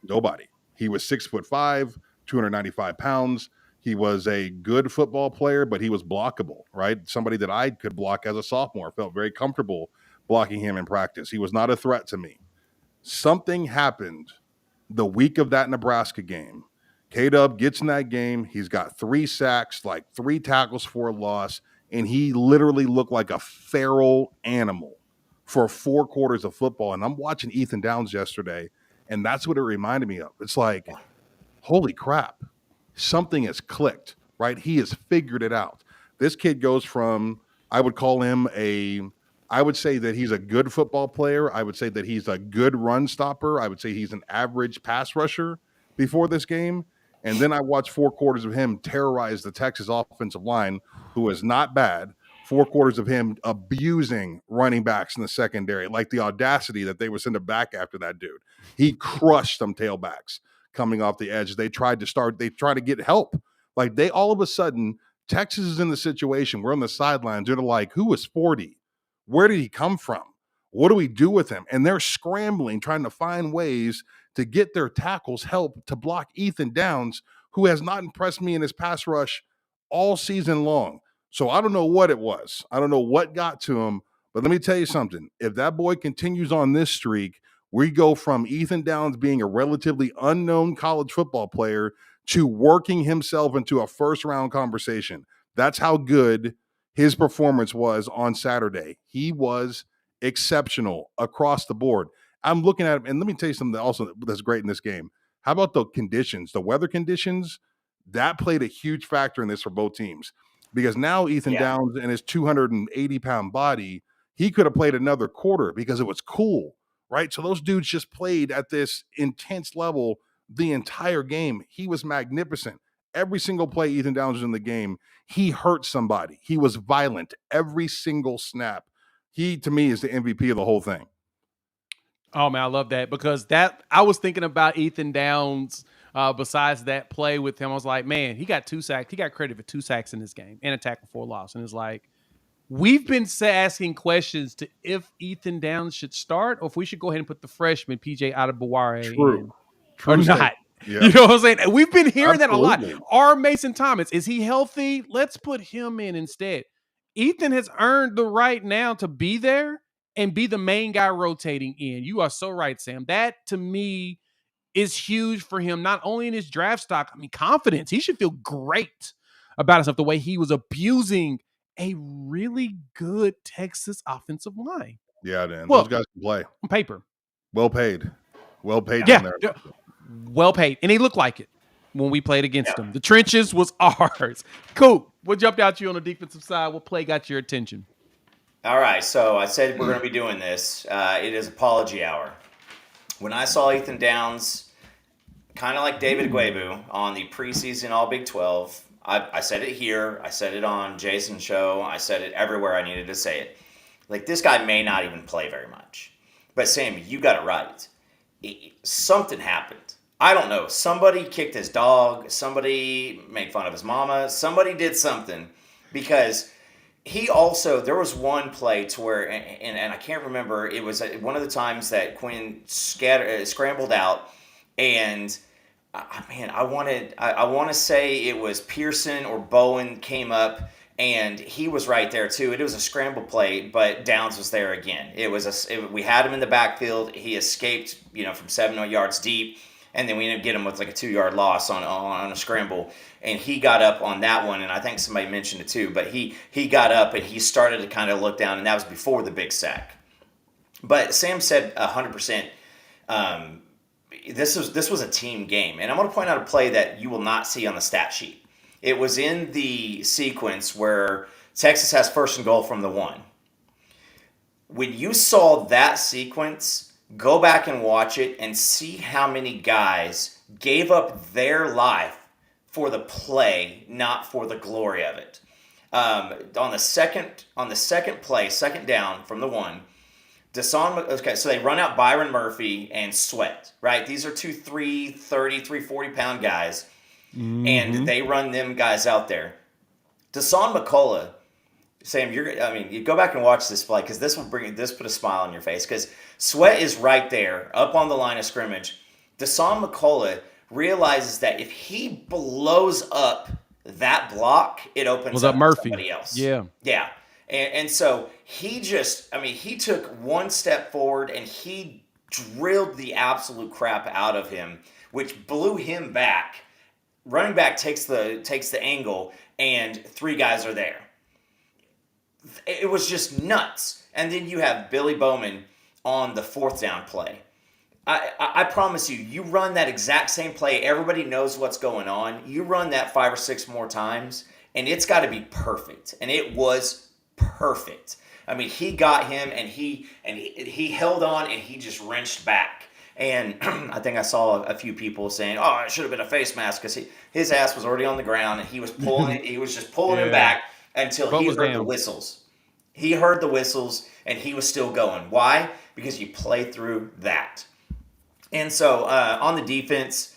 Speaker 3: Nobody. He was 6'5", 295 pounds. He was a good football player, but he was blockable, right? Somebody that I could block as a sophomore. Felt very comfortable blocking him in practice. He was not a threat to me. Something happened the week of that Nebraska game. K-Dub gets in that game. He's got 3 sacks, like 3 tackles for a loss, and he literally looked like a feral animal for 4 quarters of football. And I'm watching Ethan Downs yesterday, and that's what it reminded me of. It's like, holy crap, something has clicked, right? He has figured it out. This kid goes from, I would call him I would say that he's a good football player. I would say that he's a good run stopper. I would say he's an average pass rusher before this game. And then I watched 4 quarters of him terrorize the Texas offensive line, who is not bad. 4 quarters of him abusing running backs in the secondary, like the audacity that they would send him back after that dude. He crushed some tailbacks coming off the edge. They tried to get help. Like they all of a sudden, Texas is in the situation. We're on the sidelines. They're like, who is 40? Where did he come from? What do we do with him? And they're scrambling, trying to find ways to get their tackles help to block Ethan Downs, who has not impressed me in his pass rush all season long. So I don't know what it was. I don't know what got to him. But let me tell you something. If that boy continues on this streak, we go from Ethan Downs being a relatively unknown college football player to working himself into a first-round conversation. That's how good his performance was on Saturday. He was exceptional across the board. I'm looking at him, and let me tell you something also that's great in this game. How about the conditions, the weather conditions? That played a huge factor in this for both teams, because now Ethan Downs and his 280-pound body, he could have played another quarter because it was cool, right? So those dudes just played at this intense level the entire game. He was magnificent. Every single play Ethan Downs was in the game, he hurt somebody. He was violent every single snap. He, to me, is the MVP of the whole thing.
Speaker 2: Oh, man, I love that, because I was thinking about Ethan Downs besides that play with him. I was like, man, he got 2 sacks. He got credit for 2 sacks in this game and a tackle for a loss. And it's like, we've been asking questions to if Ethan Downs should start or if we should go ahead and put the freshman PJ Adebaware in or not.
Speaker 3: Yeah.
Speaker 2: You know what I'm saying? We've been hearing that a lot.
Speaker 3: Absolutely.
Speaker 2: Our Mason Thomas, is he healthy? Let's put him in instead. Ethan has earned the right now to be there and be the main guy rotating in. You are so right, Sam. That to me is huge for him, not only in his draft stock, I mean, confidence. He should feel great about himself the way he was abusing a really good Texas offensive line.
Speaker 3: Yeah, man.
Speaker 2: Well,
Speaker 3: Those guys can play.
Speaker 2: On paper.
Speaker 3: Well paid. Well paid
Speaker 2: Yeah.
Speaker 3: down there.
Speaker 2: Well paid. And he looked like it when we played against him. The trenches was ours. Coop, what jumped out to you on the defensive side? What play got your attention?
Speaker 4: All right, so I said we're going to be doing this. It is apology hour. When I saw Ethan Downs, kind of like David Guebu, on the preseason All Big 12, I said it here, I said it on Jason's show, I said it everywhere I needed to say it. Like, this guy may not even play very much. But Sam, you got it right. Something happened. I don't know. Somebody kicked his dog. Somebody made fun of his mama. Somebody did something, because he also, there was one play to where, and I can't remember, it was one of the times that Quinn scrambled out, and I want to say it was Pearson or Bowen came up, and he was right there too. It was a scramble play, but Downs was there again. We had him in the backfield. He escaped, from 7 yards deep. And then we ended up getting him with like a 2-yard loss on a scramble. And he got up on that one, and I think somebody mentioned it too. But he got up and he started to kind of look down, and that was before the big sack. But Sam said 100%. This was a team game. And I'm going to point out a play that you will not see on the stat sheet. It was in the sequence where Texas has 1st and goal from the 1. When you saw that sequence, go back and watch it and see how many guys gave up their life for the play, not for the glory of it. On the second play, 2nd down from the 1, so they run out Byron Murphy and Sweat, right? These are 2 330, 340-pound guys, and they run them guys out there. Deshaun McCullough, Sam, you go back and watch this play, because this put a smile on your face, because Sweat is right there, up on the line of scrimmage. Deshaun McCullough realizes that if he blows up that block, it opens up
Speaker 2: Murphy.
Speaker 4: Somebody else.
Speaker 2: Yeah.
Speaker 4: Yeah. And so he took one step forward and he drilled the absolute crap out of him, which blew him back. Running back takes the angle, and 3 guys are there. It was just nuts. And then you have Billy Bowman on the 4th down play. I promise you run that exact same play. Everybody knows what's going on. You run that 5 or 6 more times, and it's got to be perfect. And it was perfect. I mean, he got him, and he held on, and he just wrenched back. And I think I saw a few people saying, "Oh, it should have been a face mask," because his ass was already on the ground, and he was pulling it. He was just pulling him back until he heard the whistles. He heard the whistles, and he was still going. Why? Because you play through that. And so on the defense,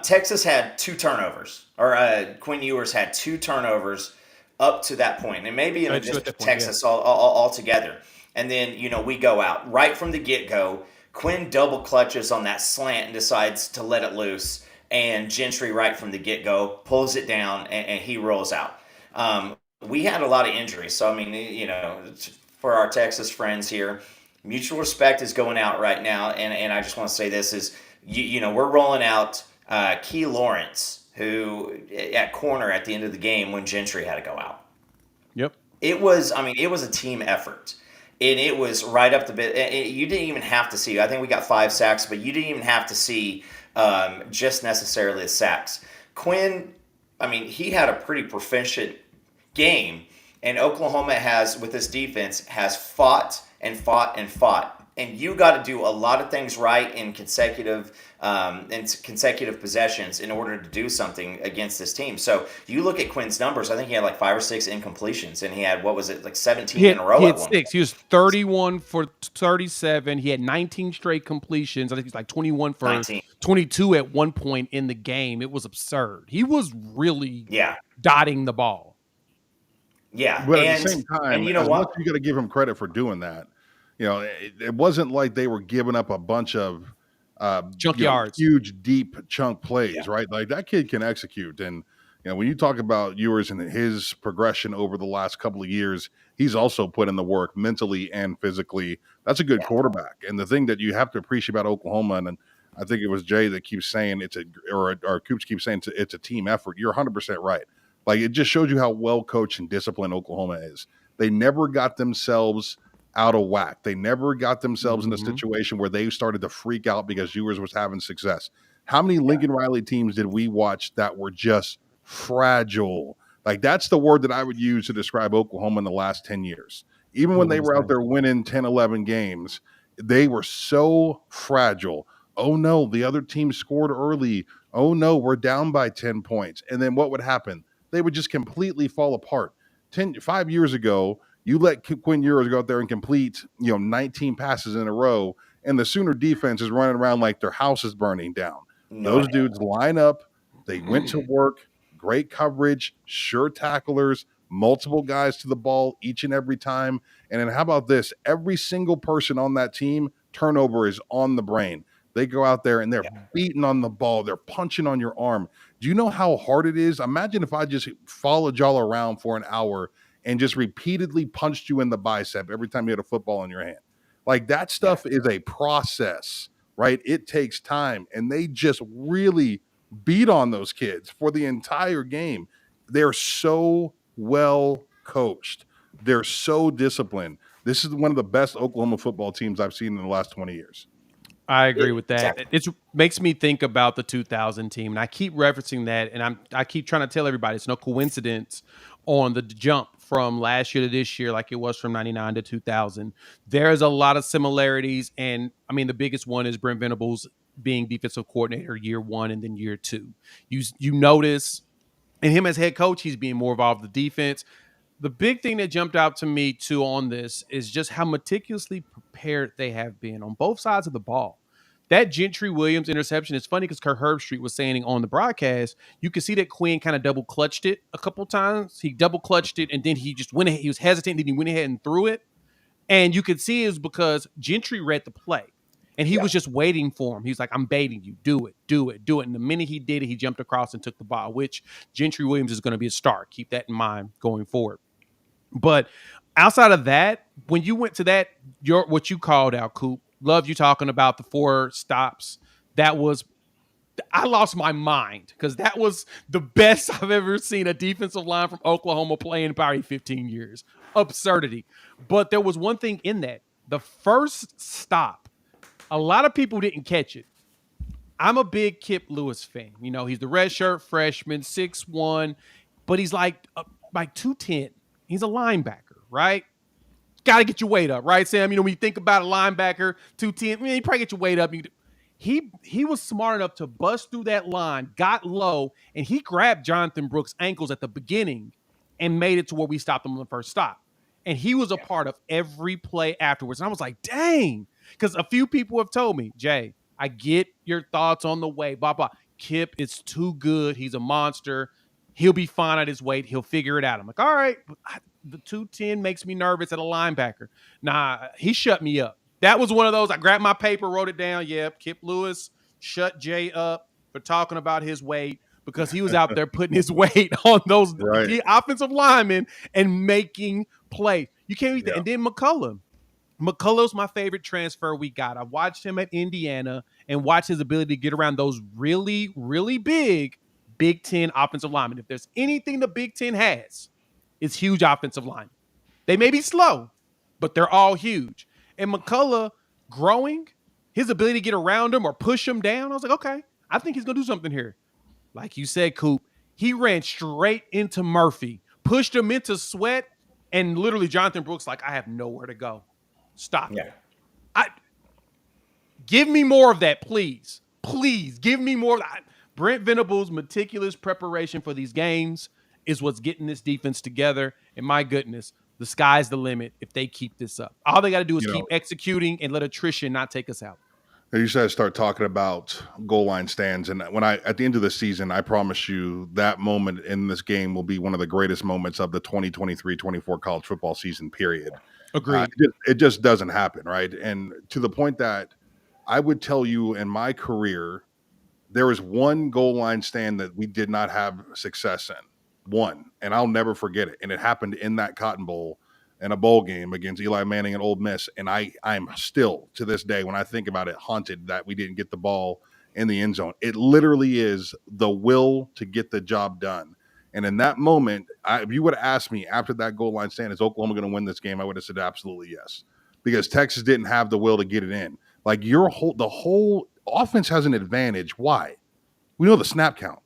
Speaker 4: Texas had 2 turnovers, or Quinn Ewers had 2 turnovers up to that point, and maybe just Texas all together. And then we go out right from the get-go. Quinn double clutches on that slant and decides to let it loose, and Gentry right from the get-go pulls it down, and he rolls out. We had a lot of injuries, so for our Texas friends here, mutual respect is going out right now, and I just want to say this is, we're rolling out Key Lawrence, who at corner at the end of the game when Gentry had to go out.
Speaker 2: Yep.
Speaker 4: It was a team effort, and it was right up the bit. You didn't even have to see. I think we got 5 sacks, but you didn't even have to see just necessarily the sacks. Quinn, he had a pretty proficient game, and Oklahoma with this defense has fought and fought and fought And you got to do a lot of things right in consecutive possessions in order to do something against this team. So you look at Quinn's numbers. I think he had like 5 or 6 incompletions, and he had, what was it, like 17 in a row
Speaker 2: He
Speaker 4: at
Speaker 2: had
Speaker 4: one
Speaker 2: 6.
Speaker 4: point.
Speaker 2: He was 31 for 37. He had 19 straight completions. I think he's like 21 for
Speaker 4: 19.
Speaker 2: 22 at one point in the game. It was absurd. He was really dotting the ball.
Speaker 4: Yeah,
Speaker 3: But at the same time,
Speaker 4: you know
Speaker 3: as
Speaker 4: what?
Speaker 3: much as you got to give him credit for doing that, it wasn't like they were giving up a bunch of
Speaker 2: Junk yards,
Speaker 3: huge, deep chunk plays, right? Like that kid can execute. And when you talk about Ewers and his progression over the last couple of years, he's also put in the work mentally and physically. That's a good quarterback. And the thing that you have to appreciate about Oklahoma, and I think it was Jay that keeps saying or Coops keeps saying it's a team effort. You're 100% right. Like, it just shows you how well coached and disciplined Oklahoma is. They never got themselves out of whack. They never got themselves in a situation where they started to freak out because Ewers was having success. How many Lincoln Riley teams did we watch that were just fragile? Like, that's the word that I would use to describe Oklahoma in the last 10 years. Even when they were out there winning 10, 11 games, they were so fragile. Oh, no, the other team scored early. Oh, no, we're down by 10 points. And then what would happen? They would just completely fall apart. 5 years ago, you let Quinn Ewers go out there and complete, 19 passes in a row, and the Sooner defense is running around like their house is burning down. Those dudes line up. They went to work, great coverage, sure tacklers, multiple guys to the ball each and every time. And then how about this? Every single person on that team, turnover is on the brain. They go out there and they're beating on the ball. They're punching on your arm. Do you know how hard it is? Imagine if I just followed y'all around for an hour and just repeatedly punched you in the bicep every time you had a football in your hand. Like, that stuff is a process, right? It takes time. And they just really beat on those kids for the entire game. They're so well coached. They're so disciplined. This is one of the best Oklahoma football teams I've seen in the last 20 years.
Speaker 2: I agree with that.
Speaker 4: Exactly.
Speaker 2: It makes me think about the 2000 team, and I keep referencing that, and I keep trying to tell everybody it's no coincidence on the jump from last year to this year, like it was from 99 to 2000. There's a lot of similarities, and I mean the biggest one is Brent Venables being defensive coordinator year 1 and then year 2. You notice, and him as head coach, he's being more involved with the defense. The big thing that jumped out to me too on this is just how meticulously prepared they have been on both sides of the ball. That Gentry Williams interception is funny because Kirk Herbstreit was saying on the broadcast, you could see that Quinn kind of double clutched it a couple times. He double clutched it and then he just went ahead. He was hesitant, then he went ahead and threw it. And you could see it was because Gentry read the play. And he was just waiting for him. He was like, I'm baiting you. Do it, do it, do it. And the minute he did it, he jumped across and took the ball, which Gentry Williams is going to be a star. Keep that in mind going forward. But outside of that, when you went to that, what you called out, Coop, love you talking about the 4 stops. I lost my mind because that was the best I've ever seen a defensive line from Oklahoma play in probably 15 years. Absurdity. But there was one thing in that. The first stop, a lot of people didn't catch it. I'm a big Kip Lewis fan. He's the redshirt freshman, 6'1", but he's like 210. He's a linebacker, right? Got to get your weight up, right, Sam? When you think about a linebacker, 210, you probably get your weight up. He was smart enough to bust through that line, got low, and he grabbed Jonathan Brooks' ankles at the beginning and made it to where we stopped him on the first stop. And he was a part of every play afterwards. And I was like, dang. Because a few people have told me, Jay, I get your thoughts on the way, blah, blah. Kip is too good. He's a monster. He'll be fine at his weight. He'll figure it out. I'm like, all right. The 210 makes me nervous at a linebacker. Nah, he shut me up. That was one of those. I grabbed my paper, wrote it down. Yep, Kip Lewis shut Jay up for talking about his weight because he was out there putting his weight on those the offensive linemen and making plays. You can't read that. And then McCullough's my favorite transfer we got. I watched him at Indiana and watched his ability to get around those really, really Big Ten offensive linemen. If there's anything the Big Ten has, it's huge offensive linemen. They may be slow, but they're all huge. And McCullough growing, his ability to get around him or push him down, I was like, okay, I think he's going to do something here. Like you said, Coop, he ran straight into Murphy, pushed him into Sweat, and literally Jonathan Brooks like, I have nowhere to go. Stop.
Speaker 4: Yeah.
Speaker 2: Give me more of that, please. Please give me more of that. Brent Venables' meticulous preparation for these games is what's getting this defense together. And my goodness, the sky's the limit if they keep this up. All they got to do is
Speaker 3: You know,
Speaker 2: keep executing and let attrition not take us out.
Speaker 3: you just got to start talking about goal line stands. And at the end of the season, I promise you that moment in this game will be one of the greatest moments of the 2023-24 college football season, period.
Speaker 2: Agreed.
Speaker 3: It just doesn't happen, right? And to the point that I would tell you in my career, there was one goal line stand that we did not have success in. One. And I'll never forget it. And it happened in that Cotton Bowl in a bowl game against Eli Manning and Ole Miss. And I'm still, to this day, when I think about it, haunted that we didn't get the ball in the end zone. It literally is the will to get the job done. And in that moment, if you would have asked me after that goal line stand, is Oklahoma going to win this game? I would have said absolutely yes. Because Texas didn't have the will to get it in. Like the whole offense has an advantage. Why? We know the snap count.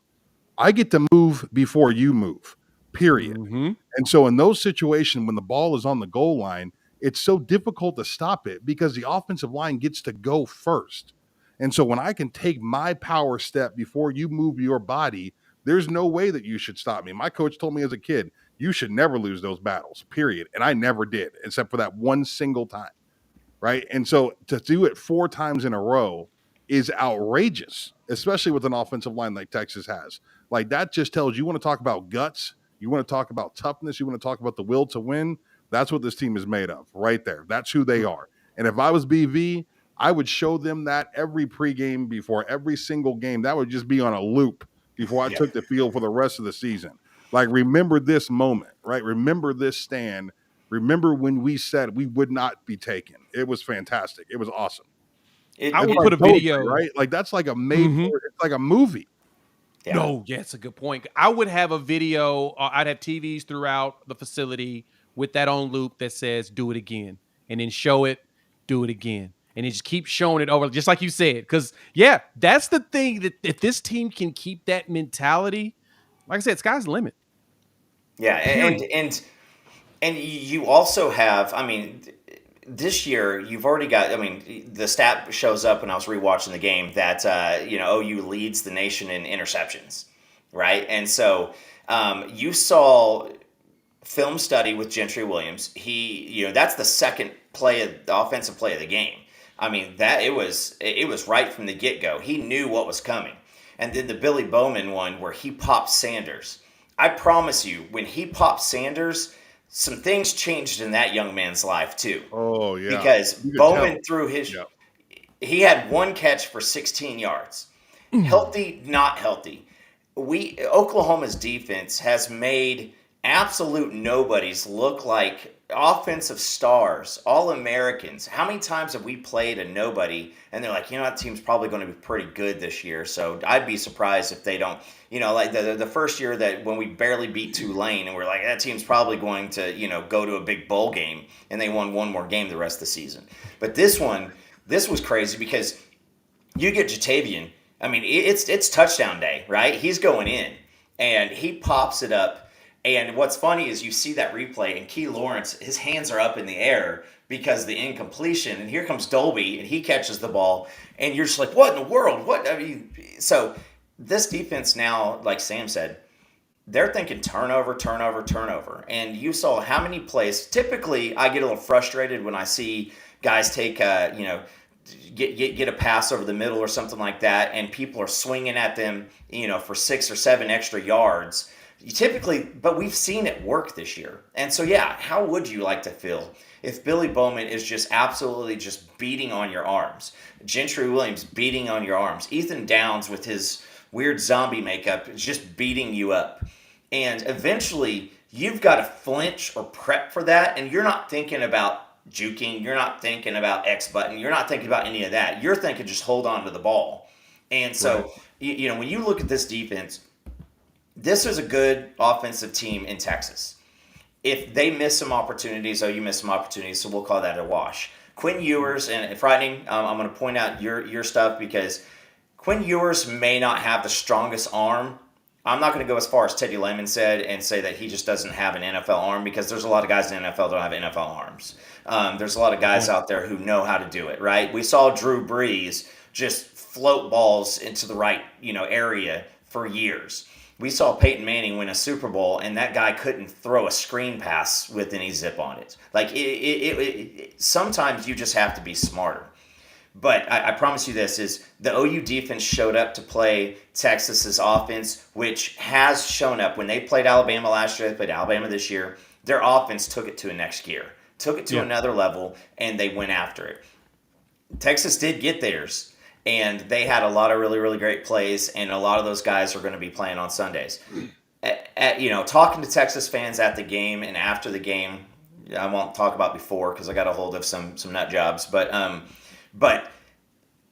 Speaker 3: I get to move before you move, period.
Speaker 2: Mm-hmm.
Speaker 3: And so in those situations, when the ball is on the goal line, it's so difficult to stop it because the offensive line gets to go first. And so when I can take my power step before you move your body, there's no way that you should stop me. My coach told me as a kid, you should never lose those battles, period. And I never did, except for that one single time. Right. And so to do it 4 times in a row is outrageous, especially with an offensive line like Texas has. Like that just tells you want to talk about guts. You want to talk about toughness. You want to talk about the will to win. That's what this team is made of right there. That's who they are. And if I was BV, I would show them that every pregame before every single game. That would just be on a loop before I took the field for the rest of the season. Like, remember this moment, right? Remember this stand. Remember when we said we would not be taken. It was fantastic. It was awesome.
Speaker 2: I would put a video,
Speaker 3: right? Like that's like a it's like a movie.
Speaker 2: Yeah. No, yeah, it's a good point. I would have a video. I'd have TVs throughout the facility with that on loop that says "Do it again," and then show it, do it again, and then just keep showing it over, just like you said. Because yeah, that's the thing, that if this team can keep that mentality, like I said, sky's the limit.
Speaker 4: Yeah, and you also have, I mean, this year you've already got, I mean, the stat shows up when I was rewatching the game that OU leads the nation in interceptions, right? And so you saw film study with Gentry Williams. That's the second the offensive play of the game. I mean, that it was right from the get-go. He knew what was coming. And then the Billy Bowman one where he popped Sanders. I promise you, when he popped Sanders, some things changed in that young man's life too.
Speaker 3: Oh, yeah.
Speaker 4: Because Bowman threw his he had one catch for 16 yards. Healthy, not healthy. Oklahoma's defense has made absolute nobodies look like offensive stars, All-Americans. How many times have we played a nobody and they're like, that team's probably going to be pretty good this year, so I'd be surprised if they don't. Like the first year that when we barely beat Tulane and we're like, that team's probably going to, go to a big bowl game, and they won one more game the rest of the season. But this was crazy because you get Jatavian. I mean, it's touchdown day, right? He's going in, and he pops it up. And what's funny is you see that replay, and Key Lawrence, his hands are up in the air because of the incompletion. And here comes Dolby, and he catches the ball, and you're just like, what in the world? What? I mean, so this defense now, like Sam said, they're thinking turnover. And you saw how many plays. Typically, I get a little frustrated when I see guys take, get a pass over the middle or something like that, and people are swinging at them, for 6 or 7 extra yards. But we've seen it work this year. And so, yeah, how would you like to feel if Billy Bowman is just absolutely just beating on your arms? Gentry Williams beating on your arms. Ethan Downs with his weird zombie makeup is just beating you up. And eventually, you've got to flinch or prep for that, and you're not thinking about juking. You're not thinking about X button. You're not thinking about any of that. You're thinking just hold on to the ball. And so, when you look at this defense, this is a good offensive team in Texas. If they miss some opportunities, you miss some opportunities, so we'll call that a wash. Quinn Ewers, and frightening, I'm going to point out your stuff because Quinn Ewers may not have the strongest arm I'm not going to go as far as Teddy Lehman said and say that he just doesn't have an NFL arm, because there's a lot of guys in the NFL that don't have NFL arms. There's a lot of guys out there who know how to do it, right? We saw Drew Brees just float balls into the right, area for years. We saw Peyton Manning win a Super Bowl, and that guy couldn't throw a screen pass with any zip on it. Like sometimes you just have to be smarter. But I promise you this, is the OU defense showed up to play Texas's offense, which has shown up. When they played Alabama last year, they played Alabama this year, their offense took it to a next gear, took it to another level, and they went after it. Texas did get theirs, and they had a lot of really, really great plays, and a lot of those guys are going to be playing on Sundays. Talking to Texas fans at the game and after the game, I won't talk about before because I got a hold of some nut jobs, but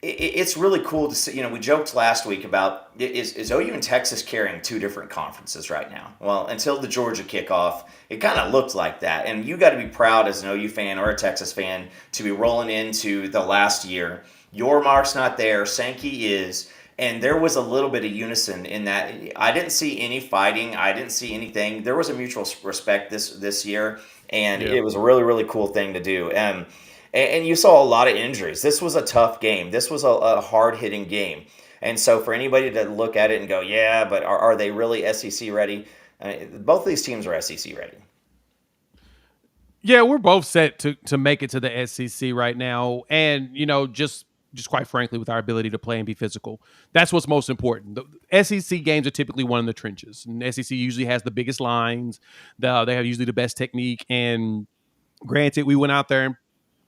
Speaker 4: it's really cool to see. We joked last week about, is OU and Texas carrying two different conferences right now? Well, until the Georgia kickoff, it kind of looked like that. And you got to be proud as an OU fan or a Texas fan to be rolling into the last year. Your mark's not there. Sankey is. And there was a little bit of unison in that. I didn't see any fighting. I didn't see anything. There was a mutual respect this year. And it was a really, really cool thing to do. And you saw a lot of injuries. This was a tough game. This was a hard-hitting game. And so for anybody to look at it and go, yeah, but are they really SEC ready? Both of these teams are SEC ready.
Speaker 2: Yeah, we're both set to make it to the SEC right now. And, just quite frankly, with our ability to play and be physical. That's what's most important. The SEC games are typically won in the trenches. And the SEC usually has the biggest lines. They have usually the best technique. And granted, we went out there and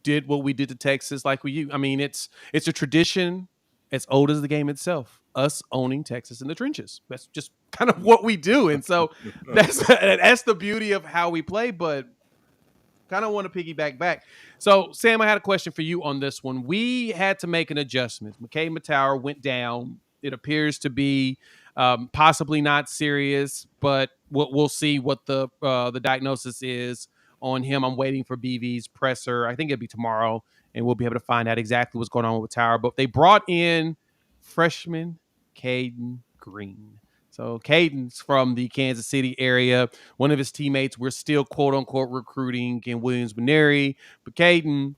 Speaker 2: did what we did to Texas like we I mean, it's a tradition as old as the game itself, us owning Texas in the trenches. That's just kind of what we do. And so that's the beauty of how we play, but kind of want to piggyback back. So, Sam, I had a question for you on this one. We had to make an adjustment. McKay Matauer went down. It appears to be possibly not serious, but we'll see what the diagnosis is on him. I'm waiting for BV's presser. I think it'll be tomorrow, and we'll be able to find out exactly what's going on with Tower. But they brought in freshman Caden Green. So Caden's from the Kansas City area. One of his teammates, we're still quote unquote recruiting in Williams-Bonneri, but Caden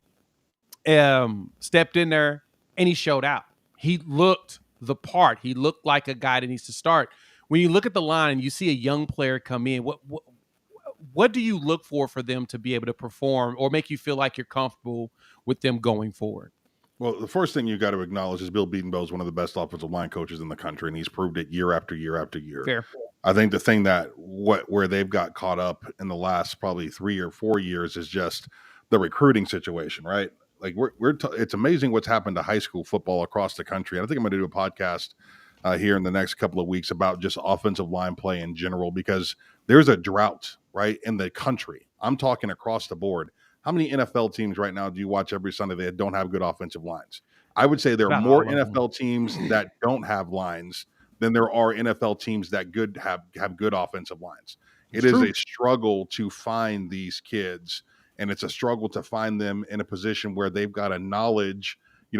Speaker 2: stepped in there and he showed out. He looked the part. He looked like a guy that needs to start. When you look at the line and you see a young player come in, what do you look for them to be able to perform or make you feel like you're comfortable with them going forward?
Speaker 3: Well, the first thing you got to acknowledge is Bill Bedenbaugh is one of the best offensive line coaches in the country, and he's proved it year after year after year.
Speaker 2: Fair.
Speaker 3: I think the thing where they've got caught up in the last probably 3 or 4 years is just the recruiting situation, right? Like it's amazing what's happened to high school football across the country. And I think I'm going to do a podcast here in the next couple of weeks about just offensive line play in general, because there's a drought, right, in the country. I'm talking across the board. How many NFL teams right now do you watch every Sunday that don't have good offensive lines? I would say there are more NFL teams that don't have lines than there are NFL teams that have good offensive lines. It is a struggle to find these kids, and it's a struggle to find them in a position where they've got a knowledge,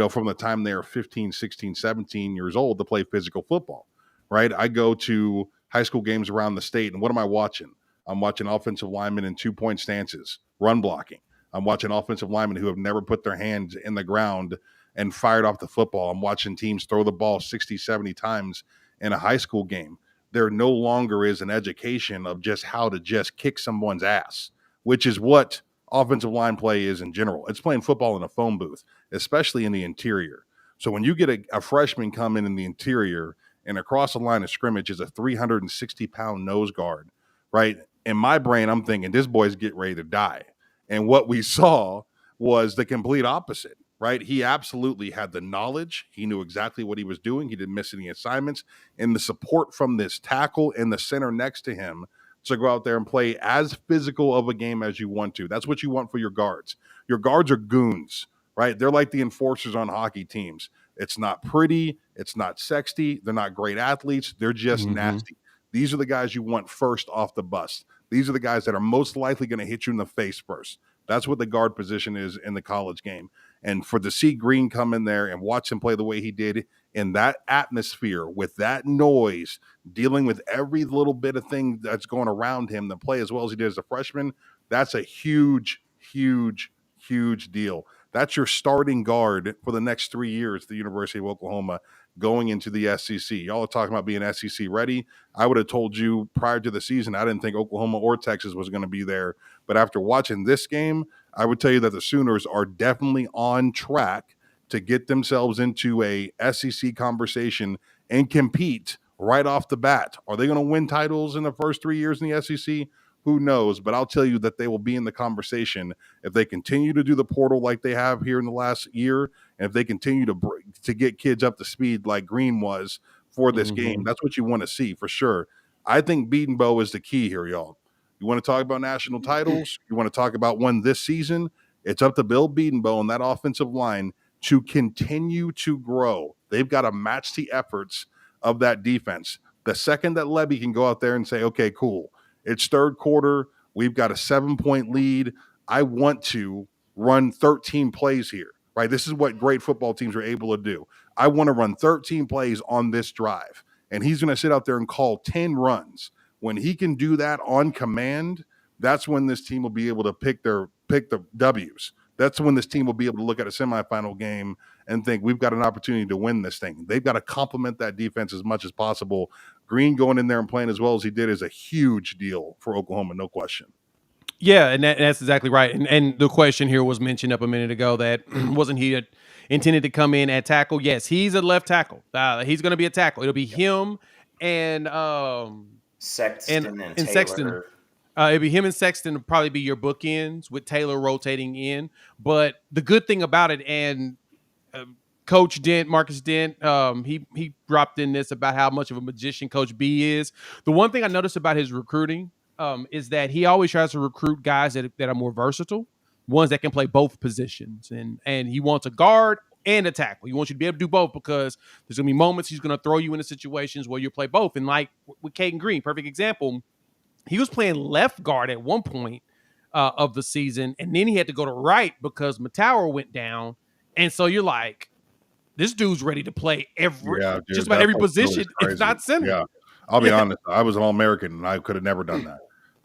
Speaker 3: from the time they're 15, 16, 17 years old to play physical football, right? I go to high school games around the state, and what am I watching? I'm watching offensive linemen in 2-point stances, run blocking. I'm watching offensive linemen who have never put their hands in the ground and fired off the football. I'm watching teams throw the ball 60, 70 times in a high school game. There no longer is an education of just how to just kick someone's ass, which is what offensive line play is in general. It's playing football in a phone booth, especially in the interior. So when you get a freshman come in the interior and across the line of scrimmage is a 360-pound nose guard, right? In my brain, I'm thinking this boy's getting ready to die. And what we saw was the complete opposite, right? He absolutely had the knowledge. He knew exactly what he was doing. He didn't miss any assignments. And the support from this tackle and the center next to him to go out there and play as physical of a game as you want to. That's what you want for your guards. Your guards are goons, right? They're like the enforcers on hockey teams. It's not pretty. It's not sexy. They're not great athletes. They're just nasty. These are the guys you want first off the bus. These are the guys that are most likely going to hit you in the face first. That's what the guard position is in the college game. And for to see Green come in there and watch him play the way he did in that atmosphere with that noise, dealing with every little bit of thing that's going around him, to play as well as he did as a freshman, that's a huge, huge, huge deal. That's your starting guard for the next 3 years at the University of Oklahoma going into the SEC. Y'all are talking about being SEC ready. I would have told you prior to the season, I didn't think Oklahoma or Texas was going to be there. But after watching this game, I would tell you that the Sooners are definitely on track to get themselves into a SEC conversation and compete right off the bat. Are they going to win titles in the first 3 years in the SEC? Who knows? But I'll tell you that they will be in the conversation if they continue to do the portal like they have here in the last year, and if they continue to get kids up to speed like Green was for this game. That's what you want to see for sure. I think beating Bo is the key here, y'all. You want to talk about national titles? You want to talk about one this season? It's up to Bill Beatonbow and that offensive line to continue to grow. They've got to match the efforts of that defense. The second that Levy can go out there and say, okay, cool, it's third quarter, we've got a 7-point lead, I want to run 13 plays here, right? This is what great football teams are able to do. I want to run 13 plays on this drive. And he's going to sit out there and call 10 runs. When he can do that on command, that's when this team will be able to pick the W's. That's when this team will be able to look at a semifinal game and think we've got an opportunity to win this thing. They've got to complement that defense as much as possible. Green going in there and playing as well as he did is a huge deal for Oklahoma, no question.
Speaker 2: Yeah, and that's exactly right. And the question here was mentioned up a minute ago that wasn't he intended to come in at tackle? Yes, he's a left tackle. He's going to be a tackle. It'll be him and
Speaker 4: Sexton and Taylor.
Speaker 2: Sexton. It'd be him and Sexton would probably be your bookends with Taylor rotating in. But the good thing about it, and Coach Dent, Marcus Dent, he dropped in this about how much of a magician Coach B is. The one thing I noticed about his recruiting is that he always tries to recruit guys that are more versatile, ones that can play both positions. And he wants a guard and a tackle. He wants you to be able to do both because there's going to be moments he's going to throw you into situations where you play both. And like with Caden Green, perfect example, he was playing left guard at one point of the season, and then he had to go to right because Matauer went down. And so you're like, this dude's ready to play just about every position. It's not center.
Speaker 3: Yeah, I'll be honest. I was an All-American, and I could have never done that.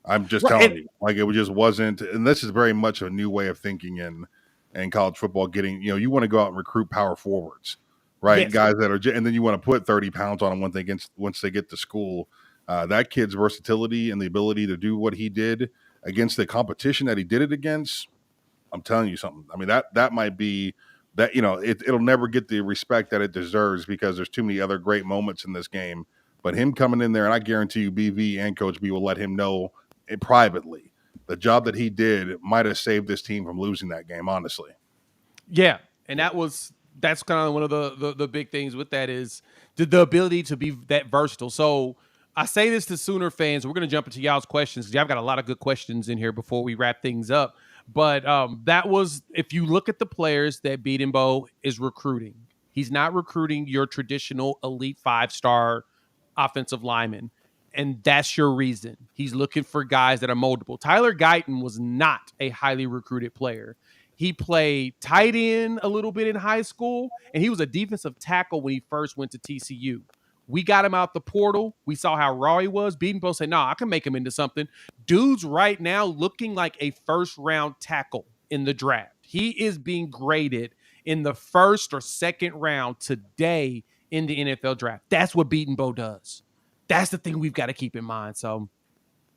Speaker 3: I'm just telling you. Like, it just wasn't. And this is very much a new way of thinking in college football. Getting, you want to go out and recruit power forwards, right? Yes. Guys that are, and then you want to put 30 pounds on them once they get to school. That kid's versatility and the ability to do what he did against the competition that he did it against, I'm telling you something. I mean, that might be that, it'll never get the respect that it deserves because there's too many other great moments in this game. But him coming in there, and I guarantee you BV and Coach B will let him know privately, the job that he did might have saved this team from losing that game, honestly.
Speaker 2: Yeah, and that's kind of one of the big things with that is the ability to be that versatile. So I say this to Sooner fans. We're going to jump into y'all's questions because y'all got a lot of good questions in here before we wrap things up. But that was, if you look at the players that Beatonbow is recruiting, he's not recruiting your traditional elite 5-star offensive lineman. And that's your reason. He's looking for guys that are moldable. Tyler Guyton was not a highly recruited player. He played tight end a little bit in high school, and he was a defensive tackle when he first went to TCU. We got him out the portal. We saw how raw he was. Beatonbow said, I can make him into something. Dude's right now looking like a first-round tackle in the draft. He is being graded in the first or second round today in the NFL draft. That's what Beatonbow does. That's the thing we've got to keep in mind. So,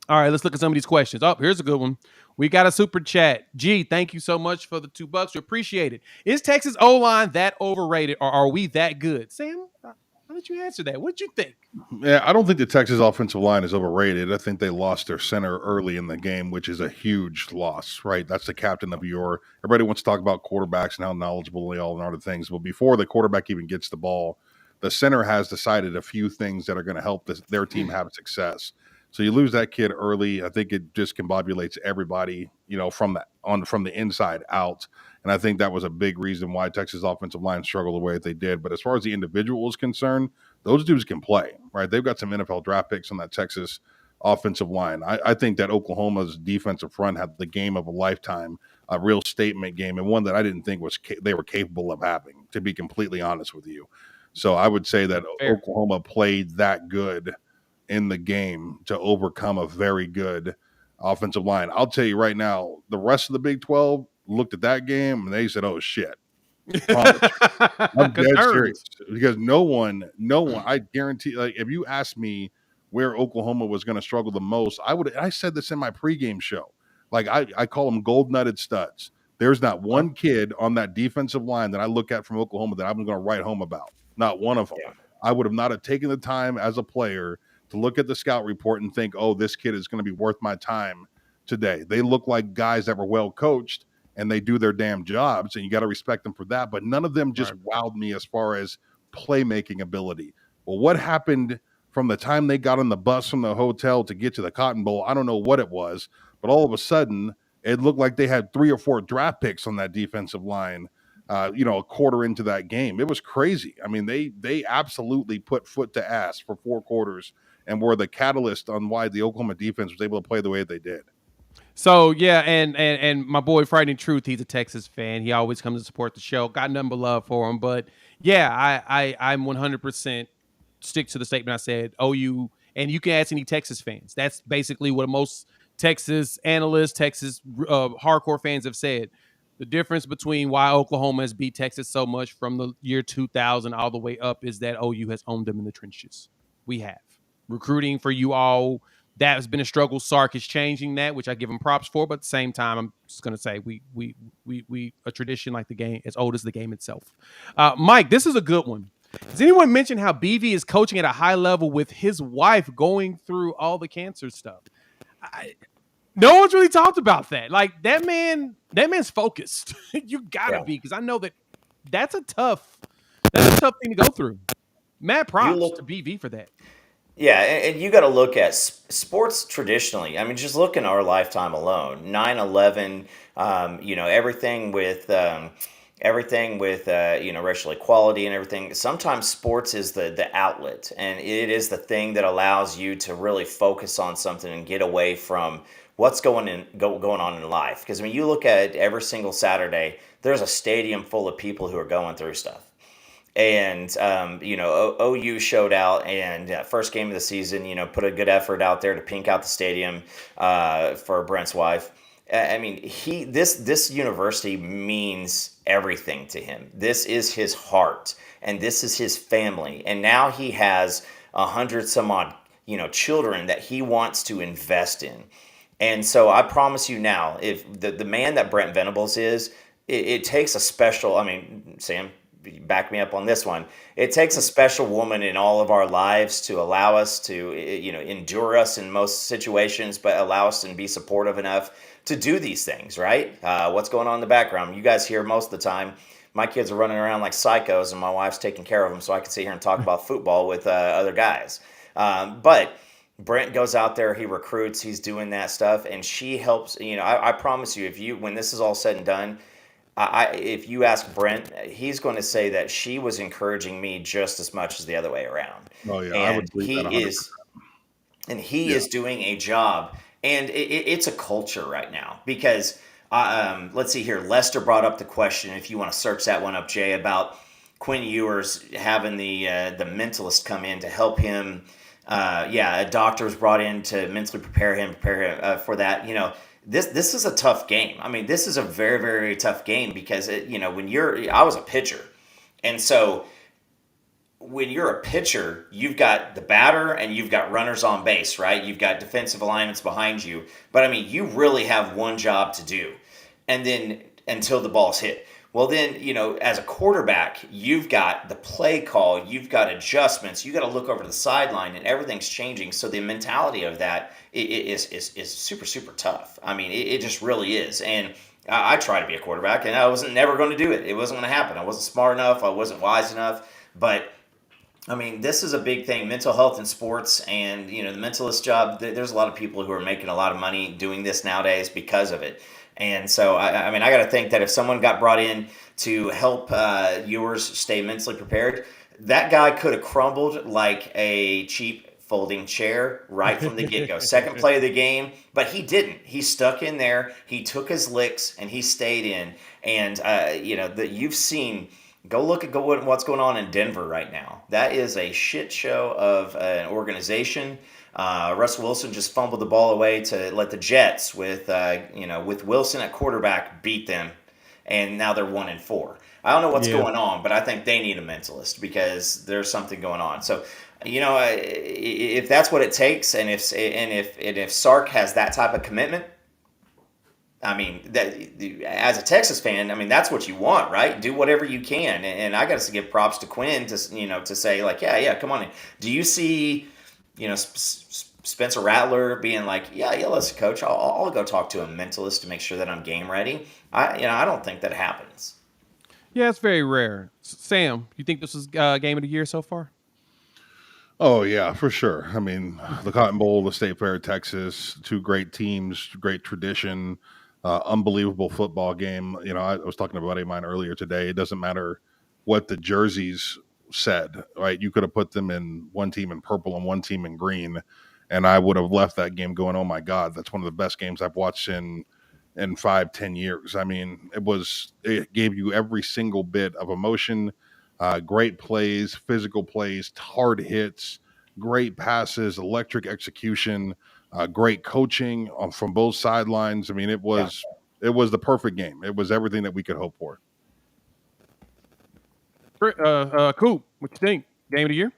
Speaker 2: all right, let's look at some of these questions. Oh, here's a good one. We got a super chat. G, thank you so much for the $2. We appreciate it. Is Texas O-line that overrated, or are we that good? Sam, how did you answer that? What'd you think?
Speaker 3: Yeah, I don't think the Texas offensive line is overrated. I think they lost their center early in the game, which is a huge loss, right? That's the captain of your – everybody wants to talk about quarterbacks and how knowledgeable they all and other things. But before the quarterback even gets the ball, the center has decided a few things that are going to help their team have success. So you lose that kid early. I think it just combobulates everybody, from the inside out. And I think that was a big reason why Texas offensive line struggled the way that they did. But as far as the individual is concerned, those dudes can play, right? They've got some NFL draft picks on that Texas offensive line. I think that Oklahoma's defensive front had the game of a lifetime a real statement game, and one that I didn't think they were capable of having, to be completely honest with you. So I would say that
Speaker 2: Fair.
Speaker 3: Oklahoma played that good in the game to overcome a very good offensive line. I'll tell you right now, the rest of the Big 12 looked at that game and they said, "Oh shit." Promise you. I'm dead serious, because no one, I guarantee, like, if you asked me where Oklahoma was going to struggle the most, I said this in my pregame show. Like, I call them gold nutted studs. There's not one kid on that defensive line that I look at from Oklahoma that I'm going to write home about. Not one of them.
Speaker 4: Yeah.
Speaker 3: I would have not have taken the time as a player to look at the scout report and think, oh, this kid is going to be worth my time today. They look like guys that were well coached and they do their damn jobs, and you got to respect them for that. But none of them just wowed me as far as playmaking ability. Well, what happened from the time they got on the bus from the hotel to get to the Cotton Bowl? I don't know what it was, but all of a sudden it looked like they had 3 or 4 draft picks on that defensive line. A quarter into that game, it was crazy. I mean, they absolutely put foot to ass for 4 quarters and were the catalyst on why the Oklahoma defense was able to play the way they did.
Speaker 2: So yeah, and my boy Frightening Truth, he's a Texas fan. He always comes to support the show. Got nothing but love for him. But yeah, I'm 100% stick to the statement I said. OU, and you can ask any Texas fans. That's basically what most Texas analysts, Texas hardcore fans have said. The difference between why Oklahoma has beat Texas so much from the year 2000 all the way up is that OU has owned them in the trenches. We have. Recruiting for you all, that has been a struggle. Sark is changing that, which I give him props for. But at the same time, I'm just going to say we a tradition like the game, as old as the game itself. Mike, this is a good one. Does anyone mention how BV is coaching at a high level with his wife going through all the cancer stuff? No one's really talked about that. Like, that man's focused. You gotta be, because I know that's a tough thing to go through. Mad props to BV for that.
Speaker 4: Yeah, and you got to look at sports traditionally. I mean, just look in our lifetime alone. 9/11, everything with racial equality and everything. Sometimes sports is the outlet, and it is the thing that allows you to really focus on something and get away from what's going on in life. Because I mean, you look at it, every single Saturday, there's a stadium full of people who are going through stuff. And, OU showed out, and first game of the season, put a good effort out there to pink out the stadium for Brent's wife. I mean, this university means everything to him. This is his heart, and this is his family. And now he has 100 some odd, children that he wants to invest in. And so I promise you now, if the man that Brent Venables is, it takes a special, I mean, Sam, back me up on this one. It takes a special woman in all of our lives to allow us to, endure us in most situations, but allow us to be supportive enough to do these things, right? What's going on in the background? You guys hear most of the time. My kids are running around like psychos, and my wife's taking care of them, so I can sit here and talk about football with other guys. But Brent goes out there, he recruits, he's doing that stuff, and she helps. I promise you, when this is all said and done, if you ask Brent, he's going to say that she was encouraging me just as much as the other way around.
Speaker 3: Oh yeah, I would believe that 100%.
Speaker 4: He is doing a job, and it's a culture right now because let's see here. Lester brought up the question, if you want to search that one up, Jay, about Quinn Ewers having the mentalist come in to help him. A doctor was brought in to mentally prepare him for that. This is a tough game. I mean, this is a very, very tough game because, I was a pitcher. And so when you're a pitcher, you've got the batter and you've got runners on base, right? You've got defensive alignments behind you. But, I mean, you really have one job to do. And then until the ball's hit. Well, then, as a quarterback, you've got the play call, you've got adjustments, you got to look over to the sideline, and everything's changing. So the mentality of that is super, super tough. I mean, it just really is. And I tried to be a quarterback, and I wasn't never going to do it. It wasn't going to happen. I wasn't smart enough. I wasn't wise enough. But I mean, this is a big thing, mental health in sports, and the mentalist job. There's a lot of people who are making a lot of money doing this nowadays because of it. And so, I mean, I got to think that if someone got brought in to help Ewers stay mentally prepared, that guy could have crumbled like a cheap folding chair right from the get-go. Second play of the game, but he didn't. He stuck in there. He took his licks and he stayed in. And you've seen. Go look at what's going on in Denver right now. That is a shit show of an organization. Russell Wilson just fumbled the ball away to let the Jets with Wilson at quarterback beat them, and now they're 1-4. I don't know what's going on, but I think they need a mentalist because there's something going on. So, if that's what it takes, and if Sark has that type of commitment, I mean, that as a Texas fan, I mean, that's what you want, right? Do whatever you can, and I got to give props to Quinn to say like, yeah, come on in. Do you see, Spencer Rattler being like, yeah, listen, coach, I'll go talk to a mentalist to make sure that I'm game ready. I don't think that happens.
Speaker 2: Yeah, it's very rare. Sam, you think this is game of the year so far?
Speaker 3: Oh, yeah, for sure. I mean, the Cotton Bowl, the State Fair, Texas, two great teams, great tradition, unbelievable football game. I was talking to a buddy of mine earlier today. It doesn't matter what the jerseys said, right? You could have put them in one team in purple and one team in green, and I would have left that game going, oh, my God, that's one of the best games I've watched in 5-10 years. I mean, it gave you every single bit of emotion. Great plays, physical plays, hard hits, great passes, electric execution, great coaching from both sidelines. I mean, it was the perfect game. It was everything that we could hope for.
Speaker 2: Coop, what you think? Game of the year?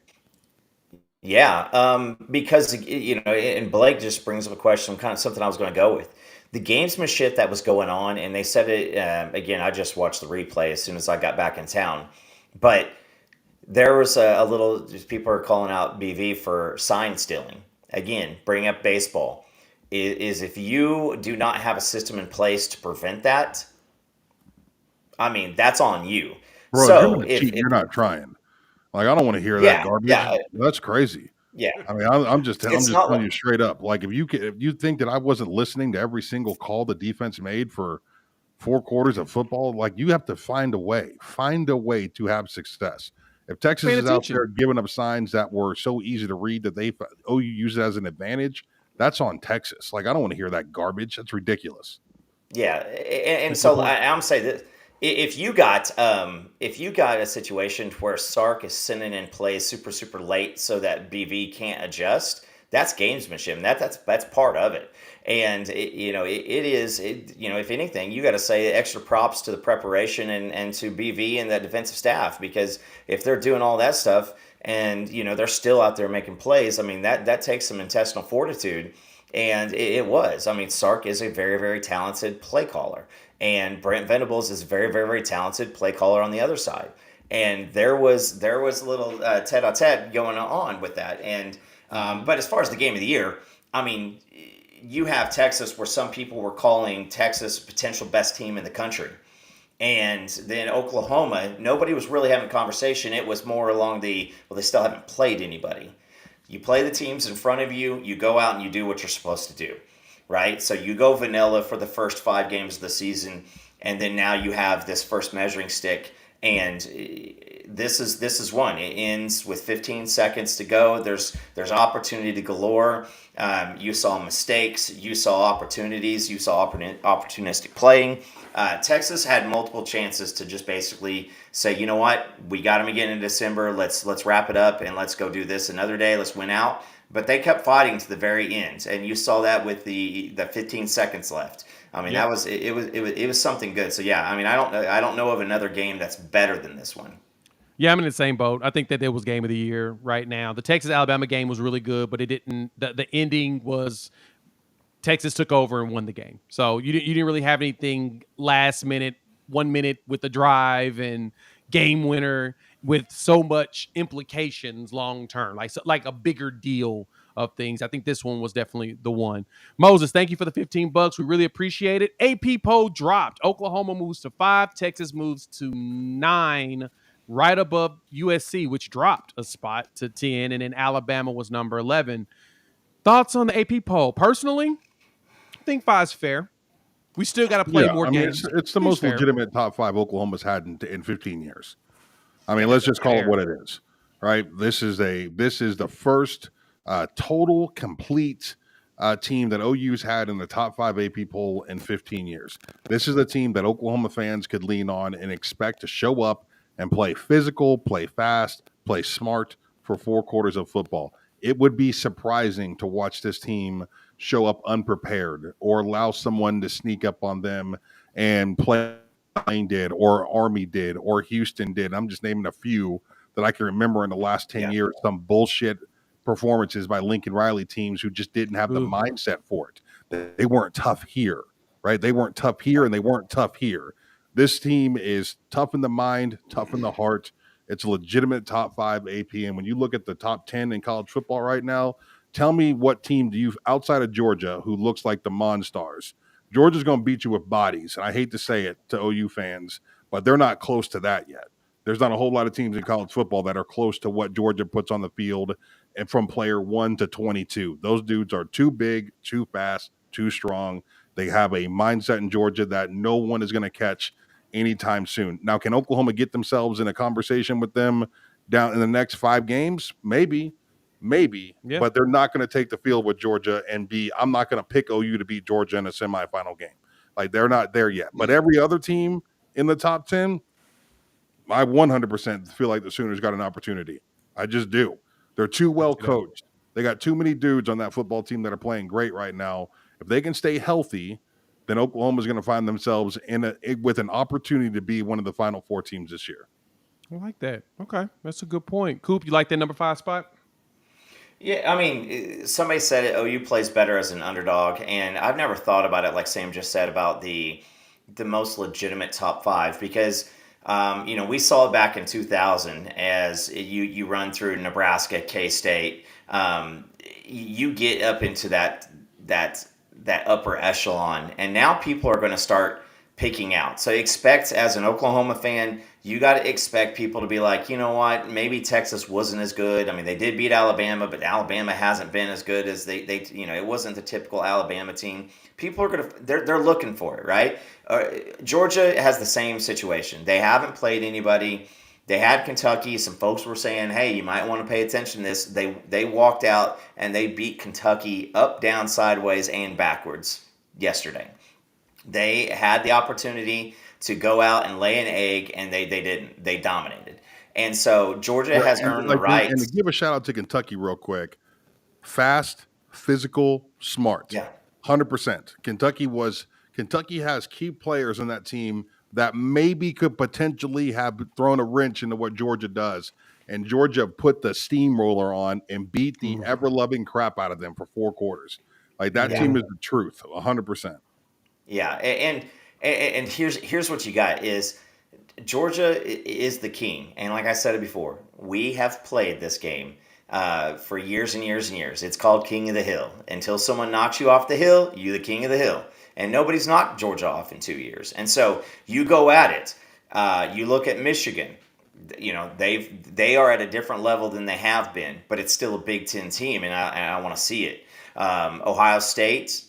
Speaker 4: Yeah, because and Blake just brings up a question, kind of something I was going to go with. The gamesmanship that was going on, and they said it again. I just watched the replay as soon as I got back in town. But there was a little, people are calling out BV for sign stealing. Again, bring up baseball. Is if you do not have a system in place to prevent that, I mean, that's on you.
Speaker 3: Bro,
Speaker 4: so
Speaker 3: if you're not trying. Like, I don't want to hear that garbage. Yeah. That's crazy.
Speaker 4: Yeah.
Speaker 3: I mean, I'm just telling you straight up. Like, if you think that I wasn't listening to every single call the defense made for 4 quarters of football, like, you have to find a way to have success. If Texas is out there giving up signs that were so easy to read that OU use it as an advantage, that's on Texas. Like, I don't want to hear that garbage. That's ridiculous.
Speaker 4: Yeah, and so I'm saying that if you got a situation where Sark is sending in plays super late so that BV can't adjust, that's gamesmanship, and that's part of it. And if anything, you got to say extra props to the preparation and to BV and that defensive staff, because if they're doing all that stuff and they're still out there making plays, I mean that takes some intestinal fortitude. And it was. I mean, Sark is a very, very talented play caller, and Brent Venables is a very, very, very talented play caller on the other side. And there was a little tete-a-tete going on with that. And but as far as the game of the year, I mean, you have Texas, where some people were calling Texas potential best team in the country. And then Oklahoma, nobody was really having a conversation. It was more along they still haven't played anybody. You play the teams in front of you, you go out and you do what you're supposed to do, right? So you go vanilla for the first 5 games of the season, and then now you have this first measuring stick, and this is one. It ends with 15 seconds to go. There's opportunity galore. You saw mistakes. You saw opportunities. You saw opportunistic playing. Texas had multiple chances to just basically say, you know what, we got them again in December. Let's wrap it up and let's go do this another day. Let's win out. But they kept fighting to the very end, and you saw that with the 15 seconds left. I mean, that was it was something good. So yeah, I mean, I don't know of another game that's better than this one.
Speaker 2: Yeah, I'm in the same boat. I think that it was game of the year right now. The Texas-Alabama game was really good, but it didn't. The ending was Texas took over and won the game. So you didn't really have anything last minute, 1 minute with the drive and game winner with so much implications long term, like a bigger deal of things. I think this one was definitely the one. Moses, thank you for the $15. We really appreciate it. AP poll dropped. Oklahoma moves to 5. Texas moves to 9. Right above USC, which dropped a spot to 10, and then Alabama was number 11. Thoughts on the AP poll? Personally, I think 5 is fair. We still got to play more games.
Speaker 3: It's the most legitimate top 5 Oklahoma's had in 15 years. I mean, let's just call it what it is, right? This is the first total complete team that OU's had in the top 5 AP poll in 15 years. This is a team that Oklahoma fans could lean on and expect to show up and play physical, play fast, play smart for 4 quarters of football. It would be surprising to watch this team show up unprepared or allow someone to sneak up on them and play did or Army did or Houston did. I'm just naming a few that I can remember in the last 10 years, some bullshit performances by Lincoln Riley teams who just didn't have the mindset for it. They weren't tough here, right? They weren't tough here and they weren't tough here. This team is tough in the mind, tough in the heart. It's a legitimate top 5 AP. And when you look at the top 10 in college football right now, tell me what team do you, outside of Georgia, who looks like the Monstars? Georgia's going to beat you with bodies. And I hate to say it to OU fans, but they're not close to that yet. There's not a whole lot of teams in college football that are close to what Georgia puts on the field and from player 1 to 22. Those dudes are too big, too fast, too strong. They have a mindset in Georgia that no one is going to catch anytime soon. Now, can Oklahoma get themselves in a conversation with them down in the next 5 games? Maybe,
Speaker 2: Yeah.
Speaker 3: but they're not going to take the field with Georgia and I'm not going to pick OU to beat Georgia in a semifinal game. Like, they're not there yet. But every other team in the top 10, I 100% feel like the Sooners got an opportunity. I just do. They're too well coached. They got too many dudes on that football team that are playing great right now. If they can stay healthy, then Oklahoma's going to find themselves with an opportunity to be one of the Final 4 teams this year.
Speaker 2: I like that. Okay, that's a good point. Coop, you like that number 5 spot?
Speaker 4: Yeah, I mean, somebody said it. OU plays better as an underdog, and I've never thought about it like Sam just said about the most legitimate top 5 because. We saw it back in 2000 as you run through Nebraska, K-State. You get up into that upper echelon, and now people are going to start picking out. So expect, as an Oklahoma fan, you got to expect people to be like, you know what, maybe Texas wasn't as good. I mean, they did beat Alabama, but Alabama hasn't been as good as they it wasn't the typical Alabama team. People are they're looking for it, right? Georgia has the same situation. They haven't played anybody. They had Kentucky. Some folks were saying, hey, you might want to pay attention to this. They walked out and they beat Kentucky up, down, sideways, and backwards yesterday. They had the opportunity to go out and lay an egg, and they didn't. They dominated. And so Georgia has earned the right.
Speaker 3: And to give a shout out to Kentucky real quick. Fast, physical, smart.
Speaker 4: Yeah.
Speaker 3: 100%. Kentucky has key players on that team that maybe could potentially have thrown a wrench into what Georgia does. And Georgia put the steamroller on and beat the ever-loving crap out of them for 4 quarters. Like, that team is the truth, 100%.
Speaker 4: Yeah, and here's what you got is Georgia is the king. And like I said it before, we have played this game for years and years and years. It's called King of the Hill. Until someone knocks you off the hill, you the king of the hill. And nobody's knocked Georgia off in 2 years. And so you go at it. You look at Michigan. They are at a different level than they have been, but it's still a Big Ten team, and I want to see it. Ohio State,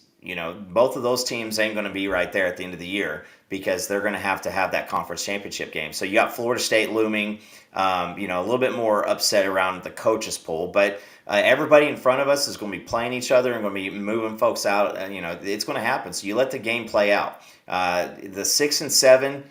Speaker 4: both of those teams ain't going to be right there at the end of the year because they're going to have that conference championship game. So you got Florida State looming, a little bit more upset around the coaches poll, but everybody in front of us is going to be playing each other and going to be moving folks out. It's going to happen. So you let the game play out. The 6 and 7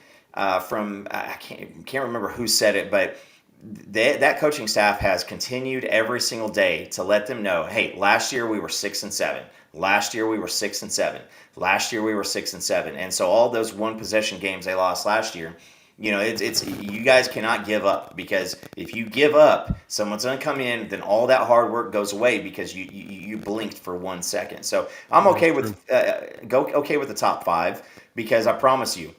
Speaker 4: from I can't remember who said it, but that coaching staff has continued every single day to let them know, hey, last year we were 6 and 7. Last year we were 6 and 7. Last year we were 6 and 7. And so all those one possession games they lost last year, it's you guys cannot give up, because if you give up, someone's going to come in, then all that hard work goes away because you blinked for 1 second. So I'm okay with the top 5, because I promise you,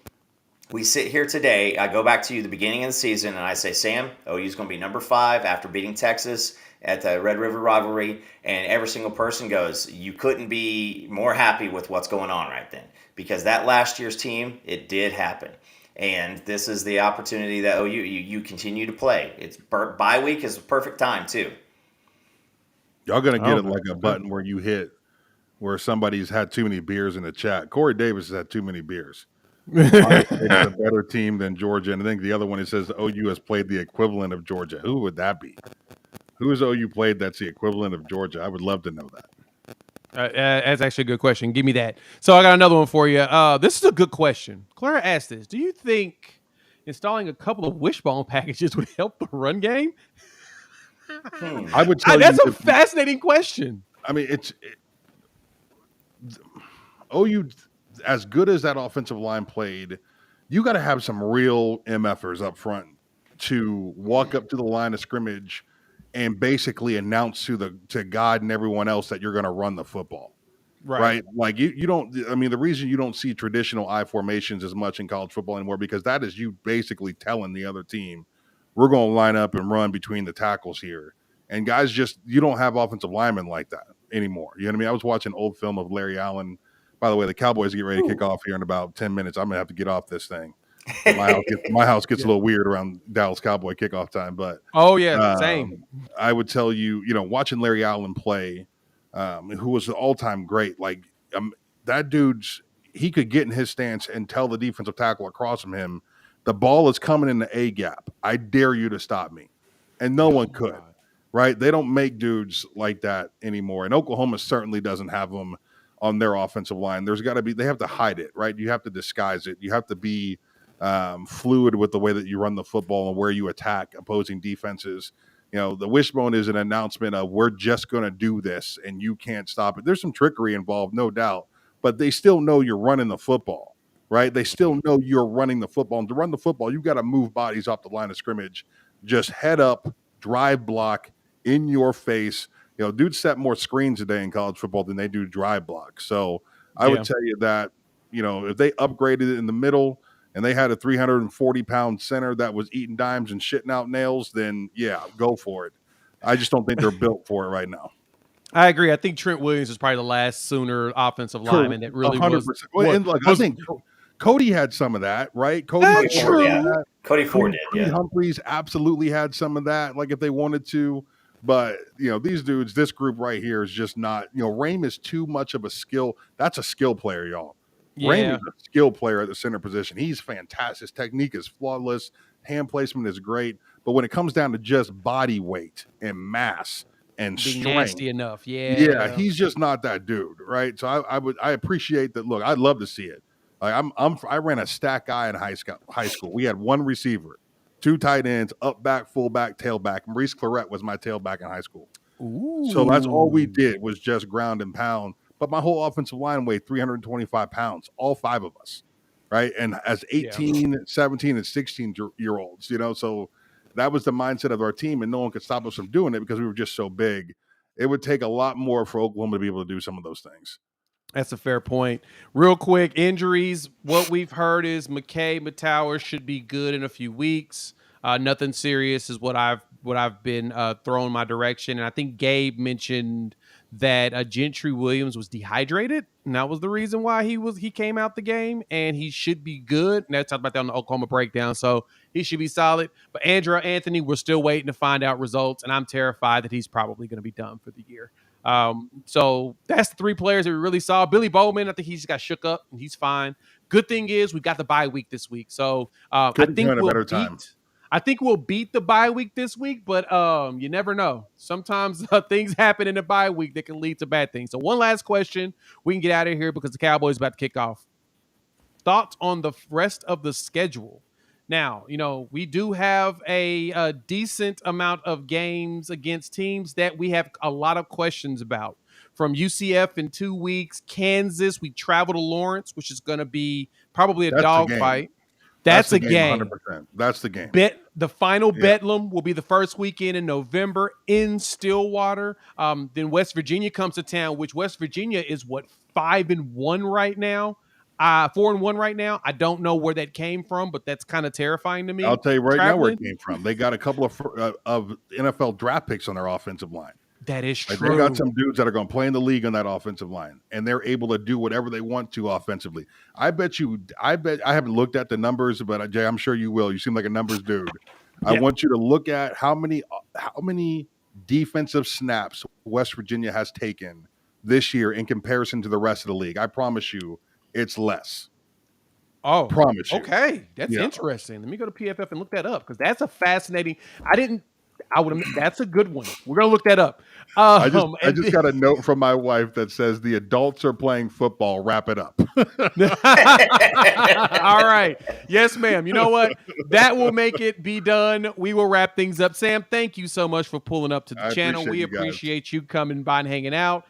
Speaker 4: we sit here today, I go back to the beginning of the season, and I say, Sam, OU's going to be number 5 after beating Texas at the Red River rivalry, and every single person goes, you couldn't be more happy with what's going on right then, because that last year's team, it did happen. And this is the opportunity that you continue to play. It's bye week is the perfect time, too.
Speaker 3: Y'all going to get it like a button where you hit where somebody's had too many beers in the chat. Corey Davis has had too many beers. It's a better team than Georgia. And I think the other one, it says OU has played the equivalent of Georgia. Who would that be? Who has OU played that's the equivalent of Georgia? I would love to know that.
Speaker 2: That's actually a good question. Give me that. So I got another one for you. This is a good question. Clara asked this. Do you think installing a couple of wishbone packages would help the run game?
Speaker 3: I would tell you
Speaker 2: That's a fascinating question.
Speaker 3: I mean, OU, as good as that offensive line played, you got to have some real MFers up front to walk up to the line of scrimmage and basically announce to God and everyone else that you're going to run the football. Right. Like you don't, I mean, the reason you don't see traditional I formations as much in college football anymore, because that is you basically telling the other team, we're going to line up and run between the tackles here. And guys, you don't have offensive linemen like that anymore. You know what I mean? I was watching old film of Larry Allen. By the way, the Cowboys get ready to kick off here in about 10 minutes. I'm going to have to get off this thing. My house gets a little weird around Dallas Cowboy kickoff time. But
Speaker 2: same.
Speaker 3: I would tell you, watching Larry Allen play, who was an all-time great. Like that he could get in his stance and tell the defensive tackle across from him, the ball is coming in the A gap. I dare you to stop me. And no one could, right? They don't make dudes like that anymore. And Oklahoma certainly doesn't have them on their offensive line. They have to hide it, right? You have to disguise it. You have to be fluid with the way that you run the football and where you attack opposing defenses. The wishbone is an announcement of we're just going to do this and you can't stop it. There's some trickery involved, no doubt, but they still know you're running the football, right? They still know you're running the football. And to run the football, you've got to move bodies off the line of scrimmage, just head up, drive block in your face. Dudes set more screens today in college football than they do drive block. So I would tell you that, if they upgraded it in the middle, and they had a 340-pound center that was eating dimes and shitting out nails, then yeah, go for it. I just don't think they're built for it right now.
Speaker 2: I agree. I think Trent Williams was probably the last Sooner offensive lineman that really 100%.
Speaker 3: I think Cody had some of that, right?
Speaker 4: Cody Ford did.
Speaker 3: Yeah. Humphreys absolutely had some of that, like if they wanted to. But, these dudes, this group right here is just not, Rame is too much of a skill. That's a skill player, y'all.
Speaker 2: Yeah.
Speaker 3: Rame is a skill player at the center position. He's fantastic. His technique is flawless. Hand placement is great. But when it comes down to just body weight and mass and
Speaker 2: strength,
Speaker 3: nasty
Speaker 2: enough,
Speaker 3: he's just not that dude, right? So I appreciate that. Look, I'd love to see it. Like I ran a stack guy in high school. We had one receiver, two tight ends, up back, fullback, tailback. Maurice Claret was my tailback in high school.
Speaker 2: Ooh.
Speaker 3: So that's all we did was just ground and pound. But my whole offensive line weighed 325 pounds, all five of us, right? And as 18, 17, and 16-year-olds, so that was the mindset of our team, and no one could stop us from doing it because we were just so big. It would take a lot more for Oklahoma to be able to do some of those things.
Speaker 2: That's a fair point. Real quick, injuries. What we've heard is McKay Matowers should be good in a few weeks. Nothing serious is what I've been thrown my direction. And I think Gabe mentioned that Gentry Williams was dehydrated, and that was the reason why he came out the game, and he should be good. And that's talked about that on the Oklahoma breakdown, so he should be solid. But Andrew Anthony, we're still waiting to find out results, and I'm terrified that he's probably going to be done for the year. So that's the three players that we really saw. Billy Bowman, I think he just got shook up, and he's fine. Good thing is we got the bye week this week, so I think we'll beat the bye week this week, but you never know. Sometimes things happen in the bye week that can lead to bad things. So one last question. We can get out of here because the Cowboys are about to kick off. Thoughts on the rest of the schedule? Now, we do have a decent amount of games against teams that we have a lot of questions about. From UCF in 2 weeks, Kansas, we travel to Lawrence, which is going to be probably a dogfight. That's a game.
Speaker 3: 100%. That's the game.
Speaker 2: The final Bedlam will be the first weekend in November in Stillwater. Then West Virginia comes to town, which West Virginia is 5-1 right now. 4-1 right now. I don't know where that came from, but that's kind of terrifying to me.
Speaker 3: I'll tell you right now where it came from. They got a couple of NFL draft picks on their offensive line.
Speaker 2: That is true.
Speaker 3: They got some dudes that are going to play in the league on that offensive line, and they're able to do whatever they want to offensively. I bet I haven't looked at the numbers, but Jay, I'm sure you will. You seem like a numbers dude. Yeah. I want you to look at how many defensive snaps West Virginia has taken this year in comparison to the rest of the league. I promise you, it's less.
Speaker 2: Oh,
Speaker 3: promise you.
Speaker 2: Okay, that's interesting. Let me go to PFF and look that up because that's a fascinating. I didn't That's a good one. We're gonna look that up.
Speaker 3: I just
Speaker 2: And then-
Speaker 3: got a note from my wife that says the adults are playing football. Wrap it up.
Speaker 2: All right. Yes, ma'am. You know what? That will make it be done. We will wrap things up. Sam, thank you so much for pulling up to the
Speaker 3: I
Speaker 2: channel.
Speaker 3: appreciate
Speaker 2: We
Speaker 3: you guys.
Speaker 2: appreciate you coming by and hanging out.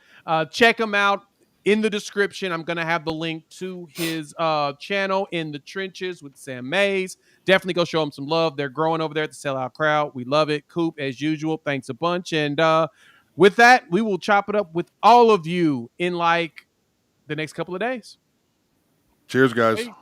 Speaker 2: Check him out in the description. I'm going to have the link to his channel, In the Trenches with Sam Mays. Definitely go show him some love. They're growing over there at the Sellout Crowd. We love it. Coop, as usual, thanks a bunch. And with that, we will chop it up with all of you in like the next couple of days.
Speaker 3: Cheers, guys.
Speaker 2: Hey.